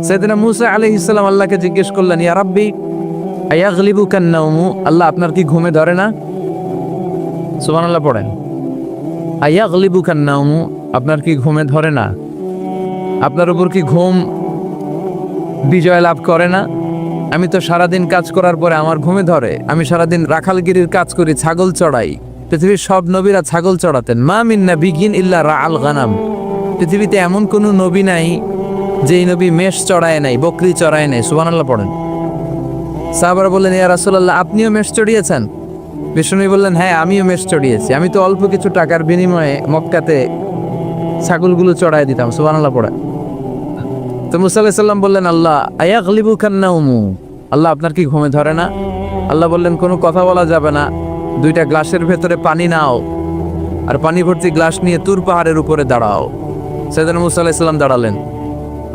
সাইয়েদনা মূসা আলাইহিস সালাম আল্লাহকে জিজ্ঞেস করলেন, ইয়া রাব্বি আয়াগলিবুকান নাওমু, আল্লাহ আপনার কি ঘুমে ধরে না? সুবহানাল্লাহ পড়েন। আয়াগলিবুকান নাওমু, আপনার কি ঘুমে ধরে না? আপনার উপর কি ঘুম বিজয় লাভ করে না? আমি তো সারাদিন কাজ করার পরে আমার ঘুমে ধরে। আমি সারাদিন রাখালগিরির কাজ করি, ছাগল চড়াই। পৃথিবীর সব নবীরা ছাগল চড়াতেন। মা মিন নাবিয়্যিন ইল্লা রাআল গানাম, পৃথিবীতে এমন কোন নবী নাই যেই নবী মেষ চড়ায় নাই, বকরি চড়ায় নাই। সুবহানাল্লাহ পড়েন। সাহাবারা বললেন, ইয়া রাসূলুল্লাহ, আপনিও মেষ চড়িয়েছেন? বিষ্ণু বললেন, হ্যাঁ আমিও মেষ চড়িয়েছি। আমি তো অল্প কিছু টাকার বিনিময়ে মক্কাতে ছাগলগুলো চড়ায় দিতাম। সুবহানাল্লাহ পড়েন। তো মূসা আলাইহিস সালাম বললেন, আল্লাহ আয়াগলিবুকান নাওমু, আল্লাহ আপনার কি ঘুমে ধরে না? আল্লাহ বললেন, কোনো কথা বলা যাবে না, দুইটা গ্লাসের ভেতরে পানি নাও আর পানি ভর্তি গ্লাস নিয়ে তুর পাহাড়ের উপরে দাঁড়াও। সাইয়েদনা মূসা আলাইহিস সালাম দাঁড়ালেন।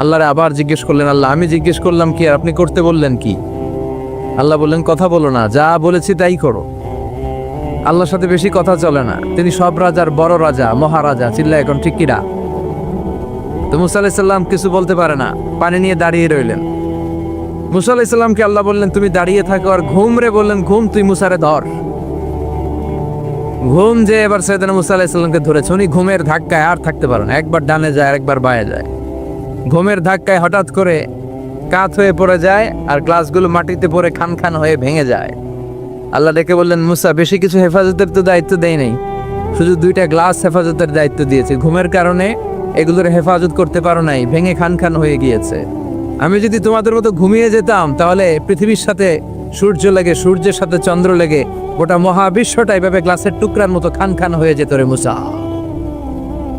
আল্লাহরে আবার জিজ্ঞেস করলেন, আল্লাহ আমি জিজ্ঞেস করলাম কি আর আপনি করতে বললেন কি? আল্লাহ বললেন, কথা বলো না, যা বলেছি তাই করো। আল্লাহর সাথে বেশি কথা চলে না, তিনি সব রাজার বড় রাজা, মহারাজা। চিল্লা এখন ঠিক কিনা? তো মূসা আলাইহিস সালাম কিছু বলতে পারে না, পানি নিয়ে দাঁড়িয়ে রইলেন। মূসা আলাইহিস সালামকে আল্লাহ বললেন, তুমি দাঁড়িয়ে থাকো। আর ঘুম রে বললেন, ঘুম তুই মূসারে ধর। ঘুম যে এবার সাইয়েদনা মূসা আলাইহিস সালামকে ধরেছে। উনি ঘুমের ধাক্কায় আর থাকতে পারেন, একবার ডানে যায় আর একবার বাঁয়ে যায়। ঘুমের ধাক্কায় হঠাৎ করে কাত হয়ে পড়ে যায় আর গ্লাসগুলো মাটিতে পড়ে খান খান হয়ে ভেঙে যায়। আল্লাহ ডেকে বললেন, মূসা বেশি কিছু হেফাজতের তো দায়িত্ব দেই নাই, শুধু দুইটা গ্লাস হেফাজতের দায়িত্ব দিয়েছি। ঘুমের কারণে এগুলোর হেফাজত করতে পারো নাই, ভেঙে খান খান হয়ে গিয়েছে। আমি যদি তোমাদের মতো ঘুমিয়ে যেতাম তাহলে পৃথিবীর সাথে সূর্য লেগে, সূর্যের সাথে চন্দ্র লেগে গোটা মহাবিশ্বটা এভাবে গ্লাসের টুকরার মতো খান খান হয়ে যেত রে মূসা।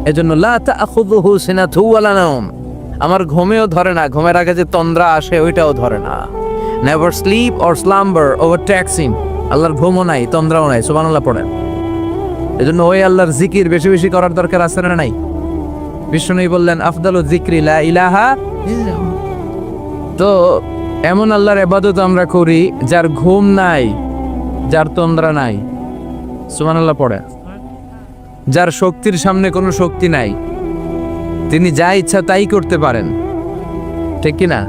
এজন্য লা তাখুযুহু সিনাতু ওয়ালা নাওম, আমার ঘুমেও ধরে না, ঘুমের আগে যে তন্দ্রা আসে ওইটাও ধরে না। Never sleep or slumber overtakes him, আল্লাহর ঘুমও নাই, তন্দ্রাও নাই। সুবহানাল্লাহ পড়েন। এজন্য ওই আল্লাহর জিকির বেশি বেশি করার দরকার আছে না নাই? বিষ্ণু বললেন, আফদালু যিকরি লা ইলাহা ইল্লাল্লাহ। তো এমন আল্লাহর ইবাদত আমরা করি যার ঘুম নাই, যার তন্দ্রা নাই। সুবহানাল্লাহ পড়ে। যার শক্তির সামনে কোনো শক্তি নাই, তিনি যা ইচ্ছা তাই করতে পারেন, ঠিক কি না?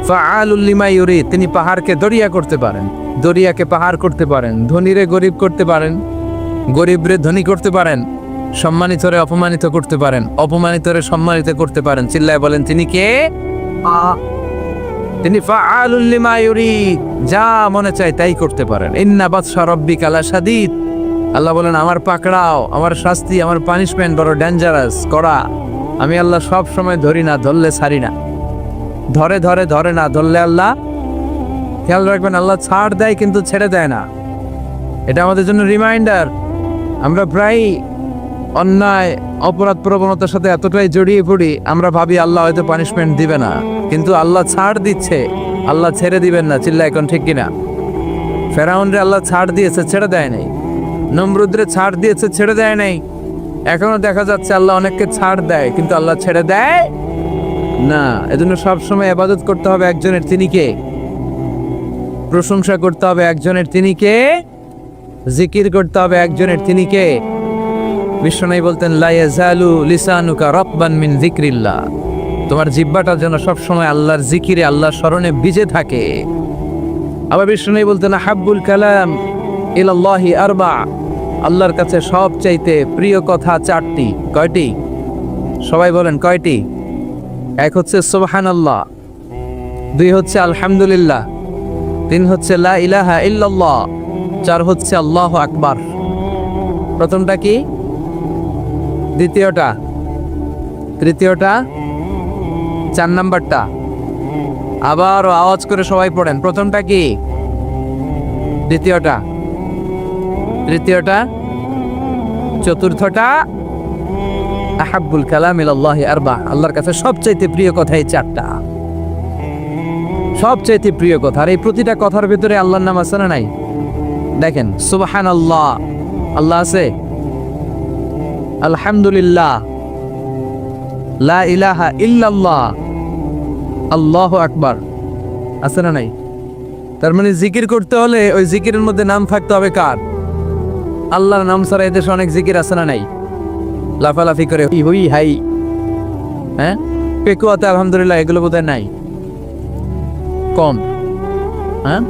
ফাআলুল লিমা ইউরিদ, তিনি পাহাড়কে দরিয়া করতে পারেন, দরিয়াকে পাহাড় করতে পারেন, ধনীরে গরিব করতে পারেন, গরিবরে ধনী করতে পারেন, সম্মানিতরে অপমানিত করতে পারেন, অপমানিতরে সম্মানিত করতে পারেন। চিল্লায় বলেন, তিনি কে? তিনি ফাআলুল লিমা ইউরিদ, যা মনে চায় তাই করতে পারেন। ইন্না বাতশা রাব্বিকা লাশাদীদ, আল্লাহ বলেন, আমার পাকড়াও, আমার শাস্তি, আমার পানিশমেন্ট বড় ডেঞ্জারাস, কড়া। আমি আল্লাহ সব সময় ধরি না, ধরলে ছাড়ি না। ধরে ধরে ধরে না, ধরলে আল্লাহ, খেয়াল রাখবেন, আল্লাহ ছাড় দেয় কিন্তু ছেড়ে দেয় না। এটা আমাদের জন্য রিমাইন্ডার। আমরা প্রায় অন্যায় অপরাধ প্রবণতার সাথে এতটাই জড়িয়ে পড়ি, আমরা ভাবি আল্লাহ হয়তো পানিশমেন্ট দিবে না, কিন্তু আল্লাহ ছাড় দিচ্ছে, আল্লাহ ছেড়ে দিবেন না। চিল্লা এখন ঠিক কিনা? ফেরাউনরে আল্লাহ ছাড় দিয়েছে, ছেড়ে দেয় নাই। নমরুদরে ছাড় দিয়েছে, ছেড়ে দেয় নাই। এখনো দেখা যাচ্ছে আল্লাহ অনেককে ছাড় দেয়, কিন্তু আল্লাহ ছেড়ে দেয় না। এজন্য সবসময় ইবাদত করতে হবে একজনের, তিনি কে? প্রশংসা করতে হবে একজনের, তিনি কে? জিকির করতে হবে একজনের, তিনি কে? বিষ্ণু বলতেন, লা ইয়াজালু লিসানুকা রাতবান মিন যিকরিল্লাহ, তোমার জিহ্বাটা যেন সবসময় আল্লাহর জিকিরে, আল্লাহর স্মরণে ভিজে থাকে। আবার বিষ্ণু বলতেন, হাব্বুল কালাম ইলাল্লাহি আরবা, আল্লাহর কাছে সবচাইতে প্রিয় কথা চারটি। কয়টি? সবাই বলেন কয়টি? এক হচ্ছে সুবহানাল্লাহ, দুই হচ্ছে আলহামদুলিল্লাহ, তিন হচ্ছে লা ইলাহা ইল্লাল্লাহ, চার হচ্ছে আল্লাহু আকবার। প্রথমটা কি? দ্বিতীয়টা? তৃতীয়টা? চার নাম্বারটা? আবার আওয়াজ করে সবাই পড়েন, প্রথমটা কি? দ্বিতীয়টা? তৃতীয়টা? চতুর্থটা? আহাব্বুল কালাম ইলাল্লাহি আরবা, আল্লাহর কাছে সবচাইতে প্রিয় কথা এই চারটা, সবচাইতে প্রিয় কথা। আর এই প্রতিটা কথার ভিতরে আল্লাহর নাম আছে না নাই? দেখেন, সুবহানাল্লাহ, আল্লাহ আছে। আলহামদুলিল্লাহ, লা ইলাহা ইল্লাল্লাহ, আল্লাহু আকবার, আছে না নাই? তার মানে জিকির করতে হলে ওই জিকিরের মধ্যে নাম থাকতে হবে কার? আল্লাহর নাম ছাড়া এদেশে অনেক জিকির আছে না নাই? লাফালাফি করে হুই হাই, হ্যাঁ, পেকুয়াতে আলহামদুলিল্লাহ এগুলো বোধহয় নাই, কম। হ্যাঁ,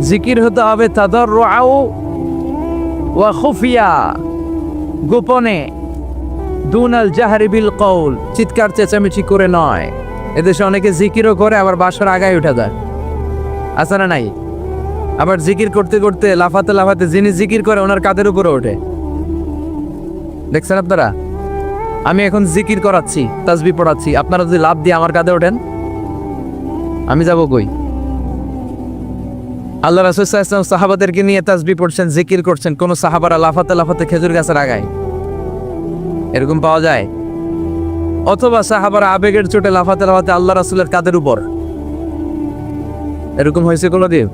জিকির হতে হবে তাদাররুআ ওয়া খুফিয়া, গোপনে, দুনাল জাহরি বিল কওল, চিৎকার চেঁচামেচি করে নয়। এদেশে অনেকে জিকিরও করে আবার বাসার আগায় উঠে যায়, আছে না নাই? আবার জিকির করতে করতে লাফাতে লাফাতে যিনি জিকির করে ওনার কাঁধের উপরে ওঠে, দেখছেন আপনারা? আমি এখন জিকির করাচ্ছি, তাসবিহ পড়াচ্ছি, আপনারা যদি লাফ দিয়ে আমার কাঁধে ওঠেন, আমি যাব কই? আল্লাহ রাসূল সাল্লাল্লাহু আলাইহি ওয়াসাল্লাম সাহাবাদেরকে নিয়ে তাসবিহ পড়ছেন, জিকির করছেন, কোন সাহাবারা লাফাতে লাফাতে খেজুর গাছের আগায়, এরকম পাওয়া যায়? অথবা সাহাবারা আবেগের চোটে লাফাতে লাফাতে আল্লাহ রাসূলের কাঁধের উপর, এরকম হয়েছে কোনোদিন?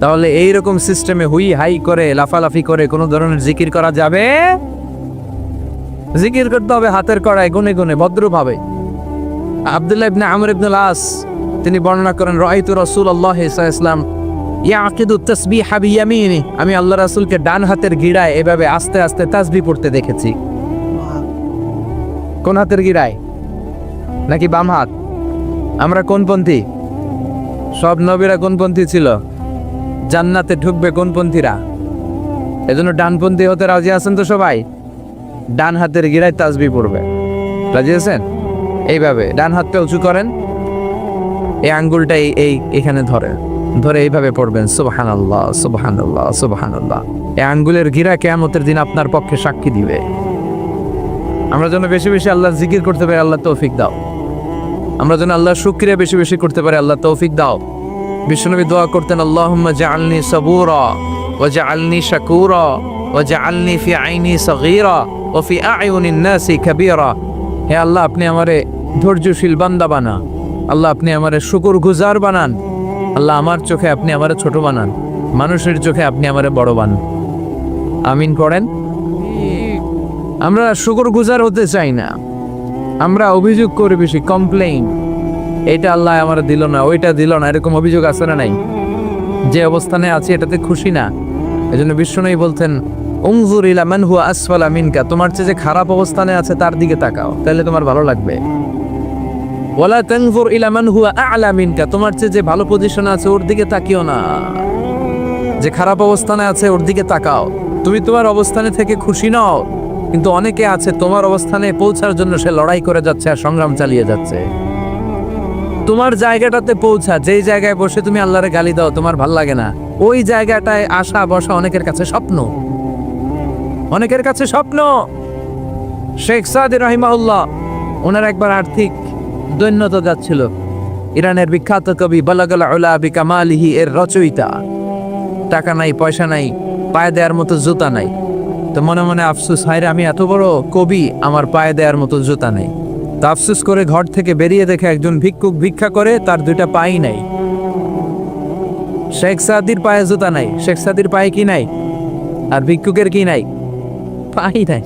তাহলে এইরকম সিস্টেমে হুই হাই করে লাফালাফি করে কোনো ধরনের জিকির করা যাবে? জিকির করতে হবে হাতের কড়ায়, গুনে গুনে, ভদ্রভাবে। আব্দুল্লাহ ইবনে আমর ইবনে আস তিনি বর্ণনা করেন, রাআইতু রাসূলুল্লাহ সাল্লাল্লাহু আলাইহি ওয়াসাল্লাম ইয়াকিদু তাসবিহা বিয়ামিনি, আমি আল্লাহ রাসূলকে ডান হাতের গিড়ায় এভাবে আস্তে আস্তে তাসবিহ পড়তে দেখেছি। কোন হাতের গিড়ায়? নাকি বাম হাত? আমরা কোন পন্থী? সব নবীরা কোন পন্থী ছিল? জান্নাতে ঢুকবে কোন পন্থীরা? এজন্য ডানপন্থী হতে রাজি আছেন তো সবাই? ডান হাতের গিরায় তাসবিহ পড়বে, রাজি আছেন? এইভাবে ডান হাতটা উঁচু করেন, এই আঙ্গুলটা এই এখানে ধরে এইভাবে পড়বেন, সুবহানাল্লাহ সুবহানাল্লাহ সুবহানাল্লাহ। এই আঙ্গুলের গিরা কিয়ামতের দিন আপনার পক্ষে সাক্ষী দিবে। আমরা যেন বেশি বেশি আল্লাহর জিকির করতে পারি, আল্লাহ তৌফিক দাও। আমরা যেন আল্লাহর শুকরিয়া বেশি বেশি করতে পারি, আল্লাহ তৌফিক দাও। বিশ্বনবী দোয়া করতেন, আল্লাহুম্মা জাআলনি সাবুরা ওয়া জাআলনি শাকুরা ওয়া জাআলনি ফি আইনি সগীরা ওয়া ফি আ'য়ুনিন নাসি কাবীরা। হে আল্লাহ, আপনি আমারে ধৈর্যশীল বান্দা বানান, আল্লাহ আপনি আমারে শুকরগুজার বানান, আল্লাহ আমার চোখে আপনি আমারে ছোট বানান, মানুষের চোখে আপনি আমারে বড় বানান। আমিন পড়েন। আমরা শুকরগুজার হতে চাই না, আমরা অভিযোগ করি বেশি, কমপ্লেইন, এটা আল্লাহ আমার দিল না, ওইটা দিল না, এরকম অভিযোগ আছে না নাই? যে অবস্থানে আছি এটাতে খুশি না। এজন্য বিশ্বনবী বলতেন, উনজুর ইলা মান হুয়া আসফালা মিনকা, তোমার চেয়ে যে খারাপ অবস্থানে আছে তার দিকে তাকাও, তাহলে তোমার ভালো লাগবে। ওয়ালা তানজুর ইলা মান হুয়া আ'লা মিনকা, তোমার চেয়ে যে ভালো পজিশনে আছে ওর দিকে তাকিও না, যে খারাপ অবস্থানে আছে ওর দিকে তাকাও। তুমি তোমার অবস্থানে থেকে খুশি নাও, কিন্তু অনেকে আছে তোমার অবস্থানে পৌঁছার জন্য সে লড়াই করে যাচ্ছে আর সংগ্রাম চালিয়ে যাচ্ছে। তোমার জায়গাটাতে পৌঁছা, যেই জায়গায় বসে তুমি আল্লাহরে গালি দাও, তোমার ভাল লাগে না, ওই জায়গাটায় আসা বসা অনেকের কাছে স্বপ্ন, অনেকের কাছে স্বপ্ন। শেখ সাদি রাহিমাহুল্লাহ, ওনার একবার আর্থিক দৈন্যতা যাচ্ছিল। ইরানের বিখ্যাত কবি বালাগাল উলা বিকামালিহি এর রচয়িতা, টাকা নাই, পয়সা নাই, পায়ে দেওয়ার মতো জুতা নাই। তো মনে মনে আফসোস, হায়রে আমি এত বড় কবি, আমার পায়ে দেওয়ার মতো জুতা নেই। তো আফসোস করে ঘর থেকে বেরিয়ে দেখে একজন ভিক্ষুক ভিক্ষা করে, তার দুইটা পাই নাই। শেখ সাদির পায়ে জুতা নাই, শেখ সাদির পায়ে কি নাই? আর ভিক্ষুকের কি নাই? পাই নাই।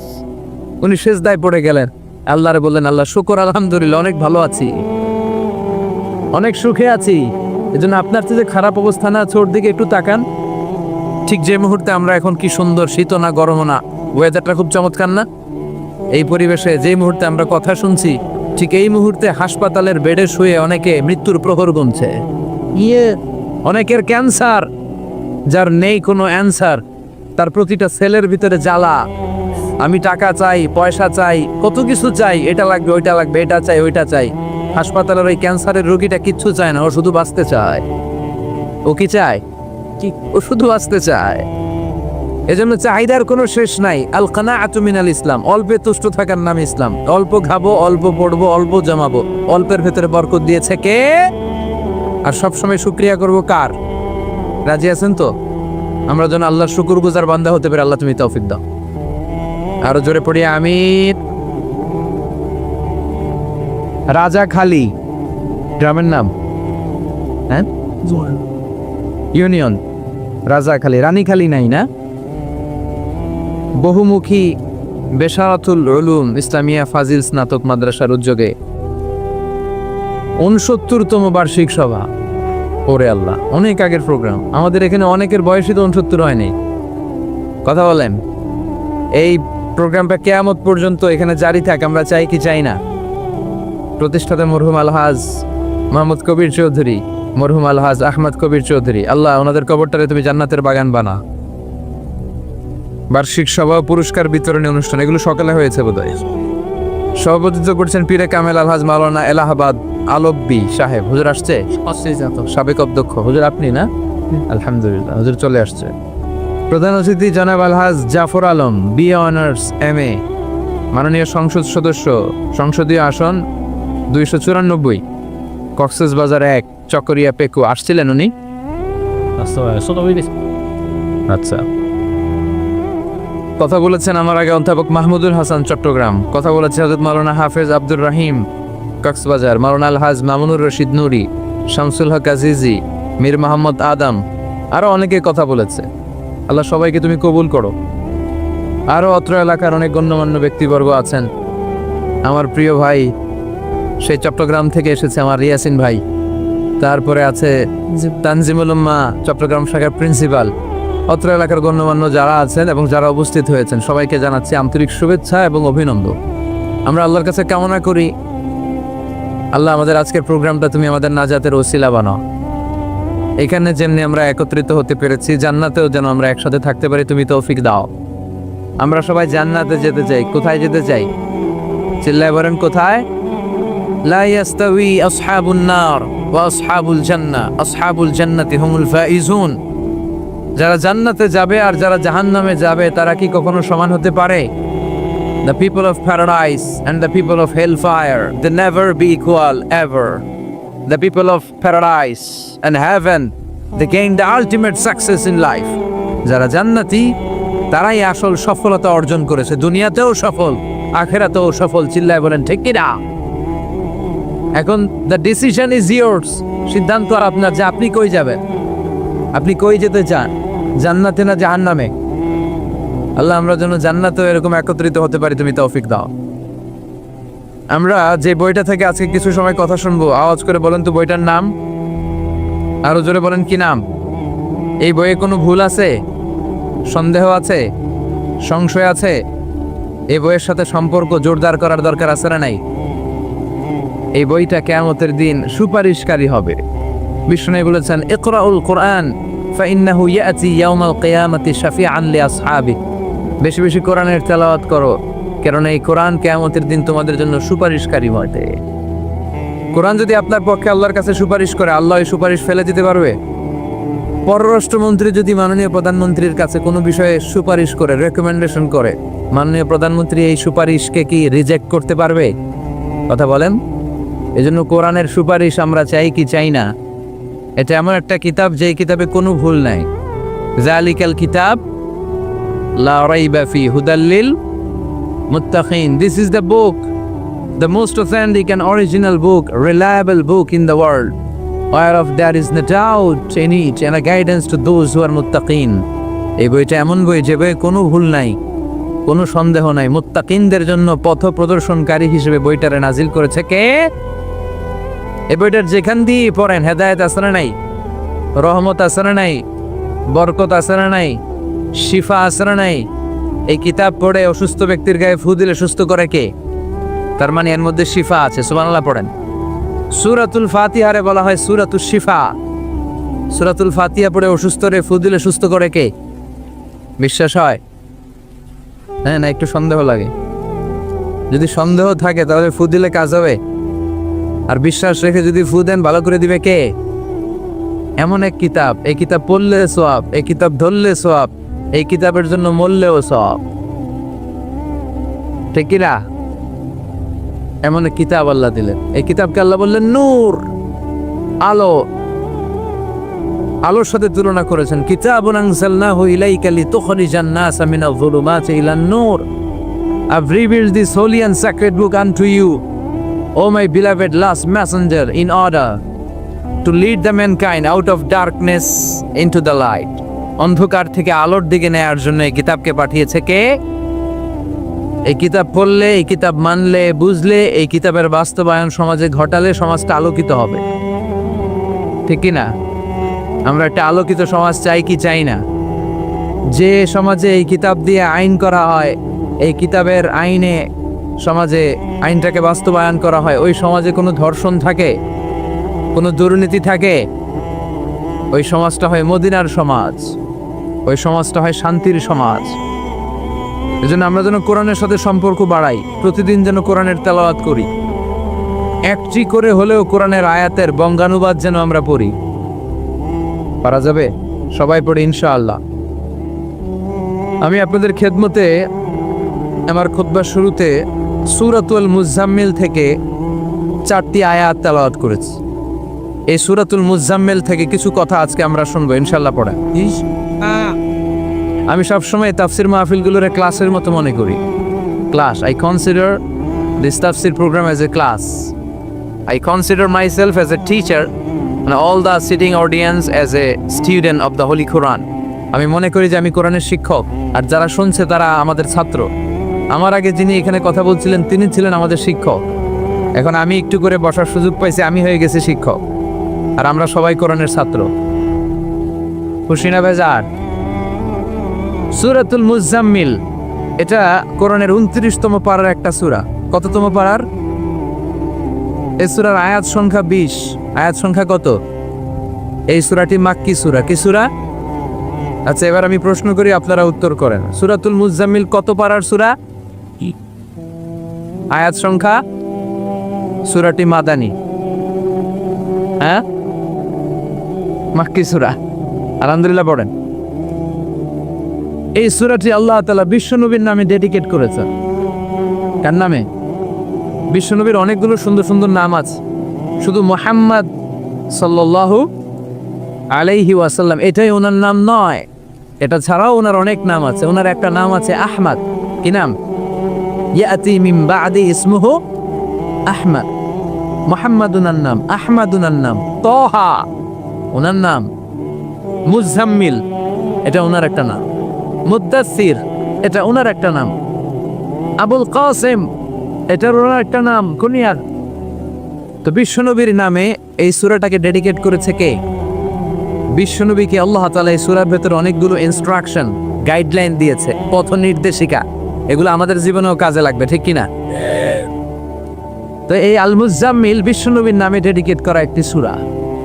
উনি সেজদায় পড়ে গেলেন, আল্লাহরে বললেন, আল্লাহ শুকর, আলহামদুলিল্লাহ, অনেক ভালো আছি, অনেক সুখে আছি। এজন্য আপনার চেয়ে যে খারাপ অবস্থানে আছে ওর দিকে একটু তাকান। ঠিক যে মুহূর্তে আমরা এখন, কি সুন্দর, শীত না গরম না, ওয়েদারটা খুব চমৎকার না? এই পরিবেশে যে মুহূর্তে আমরা কথা শুনছি, ঠিক এই মুহূর্তে হাসপাতালের বেডে শুয়ে অনেকে মৃত্যুর প্রহর গুনছে। অনেকের ক্যান্সার, যার নেই কোনো অ্যান্সার, তার প্রতিটা সেলের ভিতরে জ্বালা, আমি টাকা চাই, পয়সা চাই, কত কিছু চাই, এটা লাগবে, ওইটা লাগবে, এটা চাই, ওইটা চাই। হাসপাতালের ওই ক্যান্সারের রোগীটা কিচ্ছু চায় না, ও শুধু বাঁচতে চায়। ও কি চায়? ও শুধু বাঁচতে চায়। এজন্য চাহিদার কোনো শেষ নাই। আল কানাআতু মিনাল ইসলাম, অল্পে তুষ্ট থাকার নাম ইসলাম। অল্প খাবো, অল্প পড়বো, অল্প জমাবো, অল্পের ভেতরে বরকত দিয়েছে কে? আর সবসময় শুকরিয়া করবো কার? রাজি আছেন তো? আমরা যেন আল্লাহর শুকরগুজার বান্দা হতে পারি, আল্লাহ তুমি তৌফিক দাও। আরো জোরে পড়ি আমিন। রাজাখালী গ্রামের নাম, হ্যাঁ, ইউনিয়ন রাজাখালী, রানীখালী নাই না? বহুমুখী বেসারাতুল উলুম ইসলামিয়া ফাজিল স্নাতক মাদ্রাসার উদ্যোগে 69তম বার্ষিক সভা। ওরে আল্লাহ, অনেক আগের প্রোগ্রাম। আমাদের এখানে অনেকের বয়সই তো 69 হয়নি। কথা বলেন, এই প্রোগ্রামটা কিয়ামত পর্যন্ত এখানে জারি থাক, আমরা চাই কি চাই না? প্রতিষ্ঠাতা মরহুম আলহাজ মোহাম্মদ কবির চৌধুরী, মরহুম আলহাজ আহমদ কবির চৌধুরী, আল্লাহ ওনাদের কবরটারে তুমি জান্নাতের বাগান বানা। বার্ষিক সভা ও পুরস্কার বিতরণী অনুষ্ঠান এগুলো সকালে হয়েছে বোধহয়। সভাপতিত্ব করছেন পীরে কামেল আলহাজ মাওলানা এলাহাবাদ আলব্বি সাহেব। হুজুর আসছে? সাবেক অধ্যক্ষ হুজুর আপনি না? আলহামদুলিল্লাহ, হুজুর চলে আসছে। প্রধান অতিথি জনাব আলহাজ Zafar Alam, BA honours MA, মাননীয় সংসদ সদস্য, সংসদীয় আসন 294, কক্সবাজার 1, চকরিয়া পেকু। আসছিলেন উনি? আচ্ছা। কথা বলেছেন আমার আগে অধ্যাপক মাহমুদুল হাসান, চট্টগ্রাম। কথা বলেছে হযরত মাওলানা হাফেজ আব্দুর রহিম, কক্সবাজার। মাওলানা আলহাজ মামুনুর রশিদ নুরি, শামসুল হক আজিজি, মীর মোহাম্মদ আদম, আরো অনেকে কথা বলেছে। আল্লাহ সবাইকে তুমি কবুল করো। আরো অত্র এলাকার অনেক গণ্যমান্য ব্যক্তিবর্গ আছেন। আমার প্রিয় ভাই, সেই চট্টগ্রাম থেকে এসেছে আমার ইয়াসিন ভাই। তারপরে আছে তানজিমুল উম্মাহ, চট্টগ্রাম শাখার প্রিন্সিপাল। অত্র এলাকার গণ্যমান্য যারা আছেন এবং যারা উপস্থিত হয়েছেন সবাইকে জানাচ্ছি আন্তরিক শুভেচ্ছা এবং অভিনন্দন। আমরা আল্লাহর কাছে কামনা করি, আল্লাহ আমাদের আজকের প্রোগ্রামটা তুমি আমাদের নাজাতের ওসিলা বানাও। এখানে যেমনি আমরা একত্রিত হতে পেরেছি, জান্নাতেও যেন আমরা একসাথে থাকতে পারি, তুমি তৌফিক দাও। আমরা সবাই জান্নাতে যেতে চাই। কোথায় যেতে চাই? চিল্লায় বলেন কোথায়? লা ইয়াস্তাউই আসহাবুন নার ওয়া আসহাবুল জান্নাহ, আসহাবুল জান্নাতি হুমুল ফাইজুন। যারা জান্নাতে যাবে আর যারা জাহান্নামে যাবে তারা কি কখনো সমান হতে পারে? The people of paradise and the people of hellfire, they never be equal ever. The people of paradise and heaven, they gain the ultimate success in life. যারা জান্নাতি তারাই আসল সফলতা অর্জন করেছে, দুনিয়াতেও সফল, আখিরাতেও সফল। চিল্লায় বলেন ঠিক কি না? এখন the decision is yours, সিদ্ধান্ত আর আপনার যে আপনি কই যাবেন, আপনি কই যেতে চান, জান্নাতে না জাহান্নামে। আল্লাহ আমরা যেন জান্নাতে এরকম একত্রিত হতে পারি, তুমি তৌফিক দাও। আমরা যে বইটা থেকে আজকে কিছু সময় কথা শুনবো, আওয়াজ করে বলেন তো বইটার নাম, আরো জোরে বলেন কি নাম। এই বইয়ে কোনো ভুল আছে, সন্দেহ আছে, সংশয় আছে? এই বইয়ের সাথে সম্পর্ক জোরদার করার দরকার আছে না নাই? এই বইটা কিয়ামতের দিন সুপারিশকারী হবে। বিষ্ণু বলেছেন ইকরাউল কোরআন ফাইন্নাহু ইয়াতি ইয়াউমাল কিয়ামাতি শাফিআন লিআসহাবি। বেশি বেশি কোরআনের তেলাওয়াত করো, কারণ এই কোরআন কিয়ামতের দিন তোমাদের জন্য সুপারিশকারী হবে। কোরআন যদি আপনার পক্ষে আল্লাহর কাছে সুপারিশ করে, আল্লাহ এই সুপারিশ ফেলে দিতে পারবে? পররাষ্ট্রমন্ত্রী যদি মাননীয় প্রধানমন্ত্রীর কাছে কোনো বিষয়ে সুপারিশ করে, রেকমেন্ডেশন করে, মাননীয় প্রধানমন্ত্রী এই সুপারিশকে কি রিজেক্ট করতে পারবে? কথা বলেন। এজন্য কোরআনের সুপারিশ আমরা চাই কি চাই না? এটা এমন একটা কিতাব যেই কিতাবে কোনো ভুল নাই। যালিকাল কিতাব লা রাইবা ফি হুদাল লিল মুত্তাকিন। This is the book, the most authentic and original book, reliable book in the world, whereof there is no doubt in it and a guidance to those who are muttaqin. এই বইটা এমন বই যে বইয়ে কোনো ভুল নাই, কোনো সন্দেহ নাই। মুত্তাকিনদের জন্য পথ প্রদর্শনকারী হিসেবে বইটারে নাজিল করেছে কে? এই বইটার যেখান দিয়ে পড়েন হেদায়েত আছে না নাই, রহমত আছে না নাই, বরকত আছে না নাই, শিফা আছে না নাই? এই কিতাব পড়ে অসুস্থ ব্যক্তির গায়ে ফু দিলে সুস্থ করে কে? তার মানে এর মধ্যে শিফা আছে। সুবহানাল্লাহ পড়েন। সূরাতুল ফাতিহারে বলা হয় সূরাতুশ শিফা। সূরাতুল ফাতিহা পড়ে অসুস্থরে ফু দিলে সুস্থ করে কে? বিশ্বাস হয়? হ্যাঁ না, একটু সন্দেহ লাগে। যদি সন্দেহ থাকে তাহলে ফু দিলে কাজ হবে? আর বিশ্বাস রেখে যদি ফু দেন ভালো করে দিবে কে? এমন এক কিতাব, এই কিতাব পড়লে সওয়াব, এই কিতাব ধরলে সওয়াব, এই কিতাবের জন্য মরলেও সওয়াব। ঠিক কি না? এমন এক কিতাব আল্লাহ দিলেন। এই কিতাবকে আল্লাহ বললেন নূর, আলো। আলোর সাথে তুলনা করেছেন। কিতাবুন আনজালনাহু ইলাইকা লিতুখরিজান নাসা মিনাল যুলুমাতি ইলান নূর। I've revealed this holy and sacred book unto you, O my beloved last messenger, in order to lead the mankind out of darkness into the light. অন্ধকার থেকে আলোর দিকে নেয়ার জন্য এই কিতাবকে পাঠিয়েছে কে? এই কিতাব পড়লে, এই কিতাব মানলে, বুঝলে, এই কিতাবের বাস্তবায়ন সমাজে ঘটালে সমাজটা আলোকিত হবে। ঠিক কি না? আমরা একটা আলোকিত সমাজ চাই কি চাই না? যে সমাজে এই কিতাব দিয়ে আইন করা হয়, এই কিতাবের আইনে সমাজে আইনটাকে বাস্তবায়ন করা হয়, ওই সমাজে কোনো ধর্ষণ থাকে, কোনো দুর্নীতি থাকে, ওই সমাজটা হয় মদিনার সমাজ, ওই সমাজটা হয় শান্তির সমাজ। এজন্য আমরা যেন কোরআনের সাথে সম্পর্ক বাড়াই, প্রতিদিন যেন কোরআনের তেলাওয়াত করি, একটি করে হলেও কোরআনের আয়াতের বঙ্গানুবাদ যেন আমরা পড়ি। পারা যাবে? সবাই পড়ে ইনশাআল্লাহ। আমি আপনাদের খেদমতে আমার খুতবার শুরুতে সূরাতুল মুজাম্মিল থেকে 4টি আয়াত তেলাওয়াত করেছি। এই সূরাতুল মুজাম্মিল থেকে কিছু কথা আজকে আমরা শুনবো ইনশাআল্লাহ। পড়া আমি সবসময় তাফসির মাহফিলগুলোর ক্লাসের মতো মনে করি। ক্লাস, আই কনসিডার দিস তাফসির program as a class. I consider myself as a teacher and all the sitting audience as a student of the Holy Quran. আমি মনে করি যে আমি কোরআনের শিক্ষক, আর যারা শুনছে তারা আমাদের ছাত্র। আমার আগে যিনি এখানে কথা বলছিলেন তিনি ছিলেন আমাদের শিক্ষক। এখন আমি একটু করে বসার সুযোগ পাইছি, আমি হয়ে গেছি শিক্ষক, আর আমরা সবাই কোরআনের ছাত্র। খুশি না বেজার? সূরাতুল মুজাম্মিল এটা কোরআনের 29তম পারার একটা সূরা। কততম পারার? এই সূরার আয়াত সংখ্যা 20। আয়াত সংখ্যা কত? এই সূরাটি মাক্কি সূরা। কি সূরা? আচ্ছা, এবার আমি প্রশ্ন করি, আপনারা উত্তর করেন। সূরাতুল মুজাম্মিল কত পারার সূরা? আয়াত সংখ্যা? সূরাটি মাদানী। হ্যাঁ, মাক্কি সূরা। আলহামদুলিল্লাহ পড়েন। এই সূরাটি আল্লাহ তাআলা বিশ্বনবীর নামে ডেডিকেট করেছেন। কার নামে? বিশ্বনবীর অনেকগুলো সুন্দর সুন্দর নাম আছে, শুধু মুহাম্মদ সাল্লাল্লাহু আলাইহি ওয়াসাল্লাম এটাই ওনার নাম নয়, এটা ছাড়াও ওনার অনেক নাম আছে। ওনার একটা নাম আছে আহমদ। কি নাম? ইয়াতি মিন বাদি ইসমুহু আহমদ। মুহাম্মদ ওনার নাম, আহমদ ওনার নাম, তাহা ওনার নাম, মুজাম্মিল এটা ওনার একটা নাম, মুদ্দাসসির এটা ওনার একটা নাম, আবুল কাসেম এটার ওনার একটা নাম, কুনিয়ার। তো বিশ্বনবীর নামে এই সূরাটাকে ডেডিকেট করেছে কে? বিশ্বনবীকে আল্লাহ তাআলা এই সূরার ভেতরে অনেকগুলো ইনস্ট্রাকশন, গাইডলাইন দিয়েছে, পথ নির্দেশিকা। এগুলো আমাদের জীবনেও কাজে লাগবে, ঠিক কিনা? তো এই আল মুজাম্মিল বিশ্বনবীর নামে ডেডিকেট করা একটি সূরা।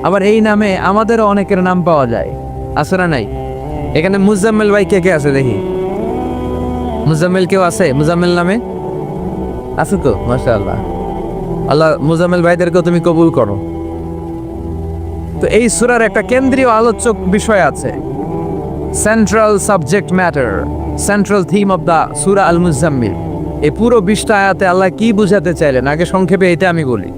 আবার এই নামে আমাদেরও অনেকের নাম পাওয়া যায়, আছে না নাই? এখানে মুজাম্মিল ভাই কে কে আছে দেখি? মুজাম্মিল কেউ আছে মুজাম্মিল নামে? আছে তো, মাশাআল্লাহ। আল্লাহ মুজাম্মিল ভাইদেরকেও তুমি কবুল করো। তো এই সূরার একটা কেন্দ্রীয় আলোচক বিষয় আছে, central subject matter, central theme of the সূরা আল মুজাম্মিল। এই পুরো 20টা আয়াতে আল্লাহ কি বুঝাতে চাইলেন আগে সংক্ষেপে এটা আমি বলি।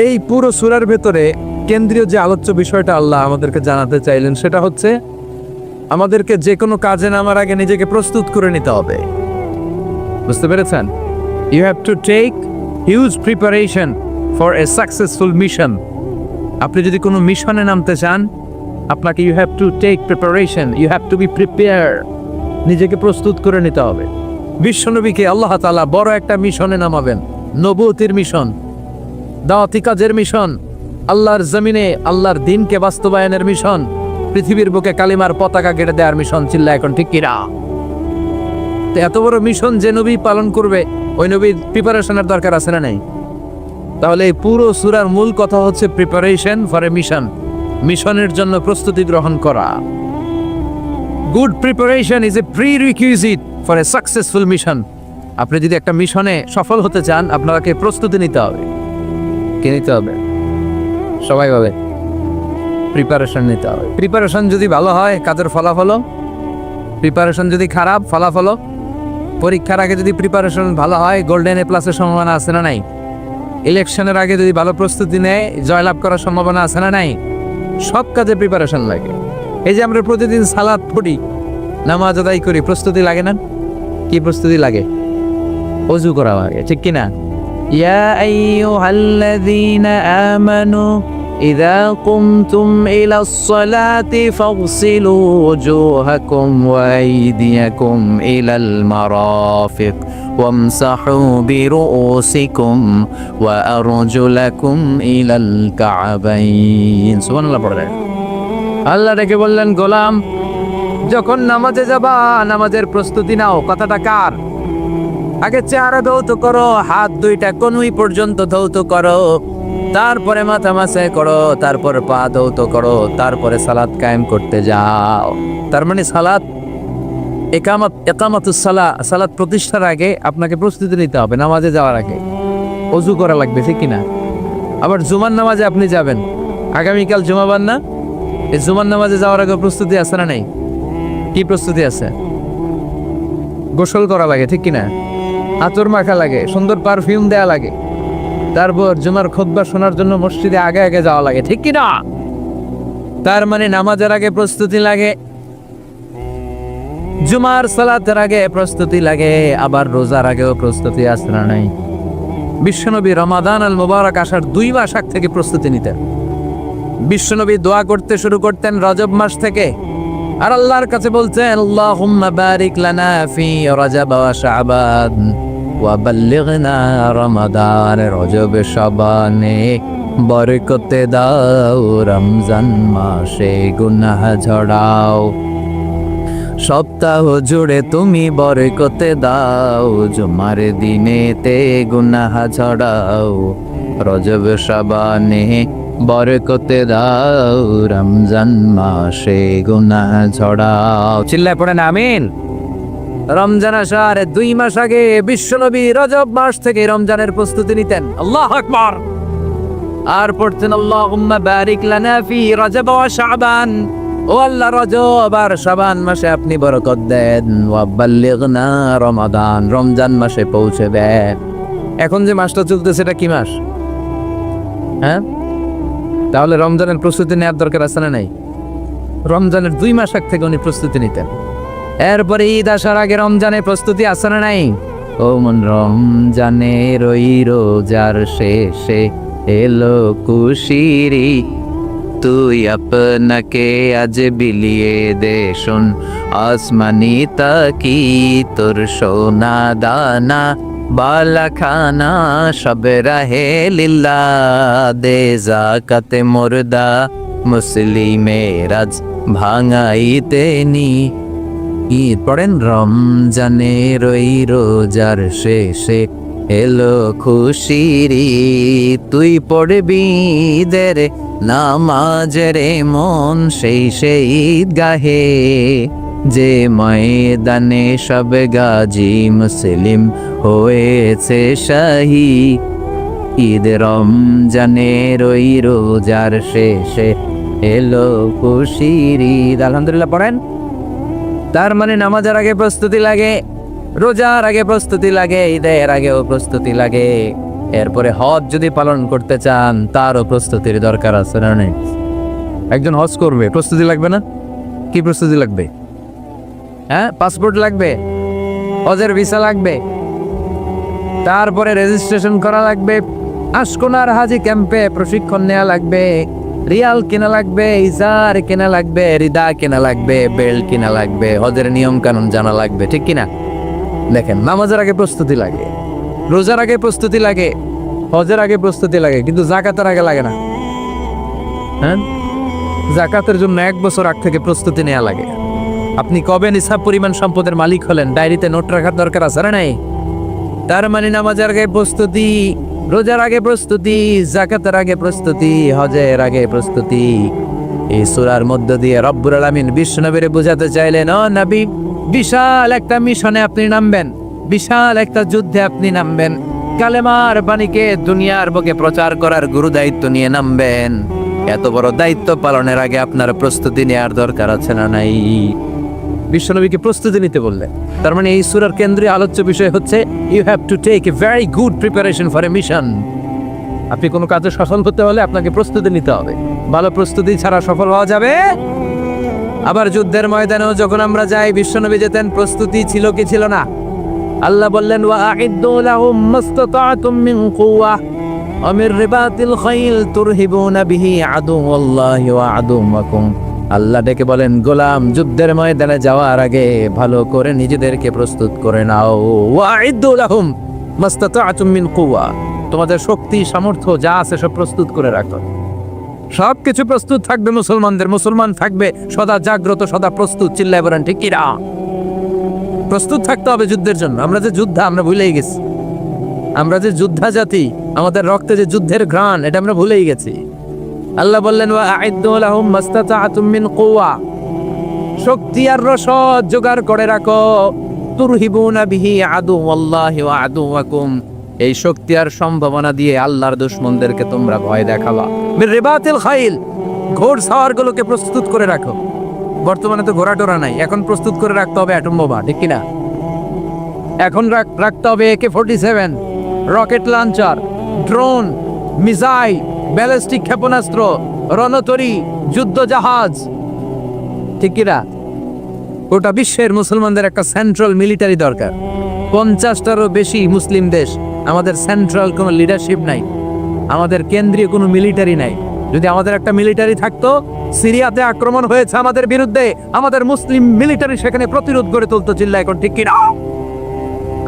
এই পুরো সূরার ভেতরে কেন্দ্রীয় যে আলোচ্য বিষয়টা আল্লাহ আমাদেরকে জানাতে চাইলেন সেটা হচ্ছে আমাদেরকে যে কোনো কাজে নামার আগে নিজেকে প্রস্তুত করে নিতে হবে। বুঝতে পেরেছেন? You have to take huge preparation for a successful mission. আপনি যদি কোনো মিশনে নামতে চান, আপনাকে you have to take preparation, you have to be prepared. নিজেকে প্রস্তুত করে নিতে হবে। বিশ্বনবীকে আল্লাহ তাআলা বড় একটা মিশনে নামাবেন, নবুয়তের মিশন, দাওয়াতি কাজের মিশন, আল্লাহর জমিনে আল্লাহর দ্বীনকে বাস্তবায়নের মিশন, পৃথিবীর বুকে কালিমার পতাকা গেড়ে দেওয়ার মিশন। চিল্লা এখন ঠিক কিনা? তো এত বড় মিশন যে নবী পালন করবে, ওই নবীর প্রিপারেশনের দরকার আছে না নাই? তাহলে এই পুরো সূরার মূল কথা হচ্ছে প্রিপারেশন ফর এ মিশন, মিশনের জন্য প্রস্তুতি গ্রহণ করা। Good preparation is a prerequisite for a successful mission. আপনি যদি একটা মিশনে সফল হতে চান, আপনাকে প্রস্তুতি নিতে হবে। কি নিতে হবে? সবাই ভাবে প্রিপারেশন নিতে হবে। প্রিপারেশন যদি ভালো হয়, কাজের ফলাফল। প্রিপারেশন যদি খারাপ, ফলাফল। পরীক্ষার আগে যদি প্রিপারেশন ভালো হয়, গোল্ডেন এ প্লাসের সম্ভাবনা আছে না নাই? ইলেকশনের আগে যদি ভালো প্রস্তুতি নেয়, জয়লাভ করার সম্ভাবনা আছে না নাই? সব কাজে প্রিপারেশন লাগে। এই যে আমরা প্রতিদিন সালাত পড়ি, নামাজ আদায় করি, প্রস্তুতি লাগে না? কি প্রস্তুতি লাগে? ওযু করা লাগে, ঠিক কিনা? ইয়া আইয়ুহাল্লাযীনা আমানু ইযা কুমতুম ইলাস সালাতি ফাগসিলু ওজুহাকুম ওয়া আইদিয়াকুম ইলাল মারাফিক ওয়ামসাহু বিরুউসিকুম ওয়া আরজুলাকুম ইলাল কা'বাইন। সুবহানাল্লাহ পড়ে। আল্লাহ ডেকে বললেন, গোলাম যখন নামাজে যাবা, নামাজের প্রস্তুতি নাও। কথাটা কার? আগে চেহারা ধৌত করো, হাত দুইটা কনুই পর্যন্ত ধৌত করো, তারপরে মাথা মাসায় করো, তারপরে পা ধৌত করো, তারপরে সালাত কায়েম করতে যাও। তার মানে সালাত একামাতুস সালাত প্রতিষ্ঠার আগে আপনাকে প্রস্তুতি নিতে হবে। নামাজে যাওয়ার আগে ওযু করা লাগবে, ঠিক কিনা? আবার জুমার নামাজে আপনি যাবেন, আগামীকাল জুমাবার না, এই জুমার নামাজে যাওয়ার আগে প্রস্তুতি আছে না নাই? কি প্রস্তুতি আছে? গোসল করা লাগে, ঠিক কিনা? আতর মাখা লাগে, সুন্দর পারফিউম দেয়া লাগে, তারপর জুমার খুতবা শোনার জন্য মসজিদে আগে আগে যাওয়া লাগে, ঠিক কিনা? তার মানে নামাজের আগে প্রস্তুতি লাগে, জুমার সালাতের আগে প্রস্তুতি লাগে, আবার রোজার আগেও প্রস্তুতি আছে না নাই? বিশ্বনবী রমাদান আল মুবারক আসার 2 মাস আগ থেকে প্রস্তুতি নিতেন। বিশ্বনবী দোয়া করতে শুরু করতেন রজব মাস থেকে, আর আল্লাহর কাছে বলতেন, আল্লাহুম্মা বারিক লানা ফি রজব ওয়া শাবান ওয়া বাল্লিগনা রমাদান। রজব শাবানে বরকতে দাও, রমজান মাসে গুনাহ ঝরাও, সপ্তাহ জুড়ে তুমি বরকতে দাও, জুমার দিনেতে গুনাহ ঝরাও, রজব শাবানে বরকতে দাও, রমজান মাসে গুনাহ ঝরাও। চিল্লায় পড়েন আমিন। রমজান আসার 2 মাস আগে বিশ্বনবী রজব মাস থেকে রমজানের প্রস্তুতি নিতেন। আল্লাহু আকবার। আর পড়তেন, আল্লাহুম্মা বারিক লানা ফি রজব ওয়া শাবান। ও আল্লাহ, রজব আর শাবান মাসে আপনি বরকত দেন, ওয়া বাল্লিগনা রমাদান, রমজান মাসে পৌঁছে দেন। এখন যে মাসটা চলতেছে এটা কি মাস? হ্যাঁ, তাহলে রমজানের প্রস্তুতি নেওয়ার দরকার আছে না নাই? রমজানের 2 মাস আগ থেকে উনি প্রস্তুতি নিতেন। এরপরে ঈদ আসার আগে রমজানের প্রস্তুতি আছে না নাই? ও মন রমজানের ওই রোজার শেষে এলো খুশিরি, তুই আপনাকে আজ বিলিয়ে দে শোন, আসমানি তাকি তোর সোনা দানা বালা খানা সব রাহে লিল্লা, দে জাকাতে মুর্দা মুসলিমের আজ ভাঙাইতে নি। ঈদ পড়েন, রমজানের ওই রোজার শেষে এলো খুশিরি, তুই পড়বি ঈদের নামাজের মন সেই ঈদ গাহে, যে ময়দানে সব গাজী মুসলিম হয়েছে শাহী, ঈদ রমজানের ওই রোজার শেষে এলো খুশির ঈদ। আলহামদুলিল্লাহ পড়েন। তার মানে নামাজের আগে প্রস্তুতি লাগে, রোজার আগে প্রস্তুতি লাগে, ঈদের আগেও প্রস্তুতি লাগে। এরপরে হজ যদি পালন করতে চান তারও প্রস্তুতির দরকার আছে না নেই? একজন হজ করবে, প্রস্তুতি লাগবে না? কি প্রস্তুতি লাগবে? হ্যাঁ, পাসপোর্ট লাগবে, হজের ভিসা লাগবে, তারপরে রেজিস্ট্রেশন করা লাগবে, আশকোনার হাজি ক্যাম্পে প্রশিক্ষণ নেওয়া লাগবে, রিয়াল কেনা লাগবে, ইজার কেনা লাগবে, রিদা কেনা লাগবে, বেল্ট কেনা লাগবে, হজের নিয়ম কানুন জানা লাগবে, ঠিক কিনা? দেখেন, নামাজের আগে প্রস্তুতি লাগে, রোজার আগে প্রস্তুতি লাগে, হজের আগে প্রস্তুতি লাগে, কিন্তু জাকাতের আগে লাগে না। হ্যাঁ, জাকাতের জন্য 1 বছর আগ থেকে প্রস্তুতি নেওয়া লাগে। আপনি কবে নিসাব পরিমাণ সম্পদের মালিক হলেন ডায়েরিতে নোট রাখার দরকার আছে না নাই? তার মানে নামাজের আগে প্রস্তুতি, রোজার আগে প্রস্তুতি, জাকাতের আগে প্রস্তুতি, হজের আগে প্রস্তুতি। এই সূরার মধ্য দিয়ে রব্বুল আলামিন বিশ্বনবীরে বোঝাতে চাইলেন, ও নবী, বিশাল একটা মিশনে আপনি নামবেন, বিশাল একটা যুদ্ধে আপনি নামবেন, কালেমার বাণীকে দুনিয়ার বুকে প্রচার করার গুরু দায়িত্ব নিয়ে নামবেন। এত বড় দায়িত্ব পালনের আগে আপনার প্রস্তুতি নেওয়ার দরকার আছে না নাই? বিশ্বনবীকে প্রস্তুতি নিতে বললেন। তার মানে এই সূরার কেন্দ্রীয় আলোচ্য বিষয় হচ্ছে, you have to take a very good preparation for a mission. আপনি কোনো কাজে সফল হতে হলে আপনাকে প্রস্তুতি নিতে হবে। ভালো প্রস্তুতি ছাড়া সফল হওয়া যাবে? আবার যুদ্ধের ময়দানেও যখন আমরা যাই, বিশ্বনবী যেতেন, প্রস্তুতি ছিল কি ছিল না? আল্লাহ বললেন, ওয়া আ'ইদ্দু লাহুম মাসতাতা'তুম মিন কুওয়া ওয়া মির রিবাতিল খাইল তুরহিবুনা বিহি আদুওয়াল্লাহি ওয়া আদুওয়াকুম। আল্লাহ ডেকে বলেন, গোলাম, যুদ্ধের ময়দানে যাওয়ার আগে ভালো করে নিজেদেরকে প্রস্তুত করে নাও। ওয়া আ'ইদ্দু লাহুম মাসতাতা'তুম মিন কুওয়া, তোমাদের শক্তি সামর্থ্য যা আছে সব প্রস্তুত করে রাখো। সবকিছু প্রস্তুত থাকবে মুসলমানদের, মুসলমান থাকবে সদা জাগ্রত, সদা প্রস্তুত। চিল্লায় বলেন ঠিক কি না? প্রস্তুত থাকতে হবে যুদ্ধের জন্য। আমরা যে যোদ্ধা আমরা ভুলেই গেছি, আমরা যে যোদ্ধা জাতি, আমাদের রক্তে যে যুদ্ধের ঘ্রাণ এটা আমরা ভুলেই গেছি। আল্লাহ বললেন ওয়া আ'ইদ্দু লাহুম মাসতাতা'তুম মিন কুওয়া, শক্তি আর রসদ জোগাড় করে রাখো। তুরহিবুনা বিহি আদুওয়াল্লাহি ওয়া আদুওয়াকুম, এই শক্তি আর সম্ভাবনা দিয়ে আল্লাহর দুশমনদেরকে তোমরা ভয় দেখাবা। মির রিবাতিল খাইল, ঘোড় সাওয়ারগুলোকে প্রস্তুত করে রাখো। বর্তমানে তো ঘোড়া টোরা নাই, এখন প্রস্তুত করে রাখতে হবে অ্যাটম বোমা, ঠিক কিনা? এখন রাখতে হবে AK-47, rocket launcher, drone, missile, ballistic ক্ষেপণাস্ত্র, রণতরী, যুদ্ধ জাহাজ, ঠিক কিনা? গোটা বিশ্বের মুসলমানদের একটা সেন্ট্রাল মিলিটারি দরকার। 50টারও বেশি মুসলিম দেশ, আমাদের সেন্ট্রাল কোনো লিডারশিপ নাই, আমাদের কেন্দ্রীয় কোনো মিলিটারি নাই। যদি আমাদের একটা মিলিটারি থাকতো, সিরিয়াতে আক্রমণ হয়েছে আমাদের বিরুদ্ধে, আমাদের মুসলিম মিলিটারি সেখানে প্রতিরোধ গড়ে তুলতো, চিল্লা এখন, ঠিক কিনা?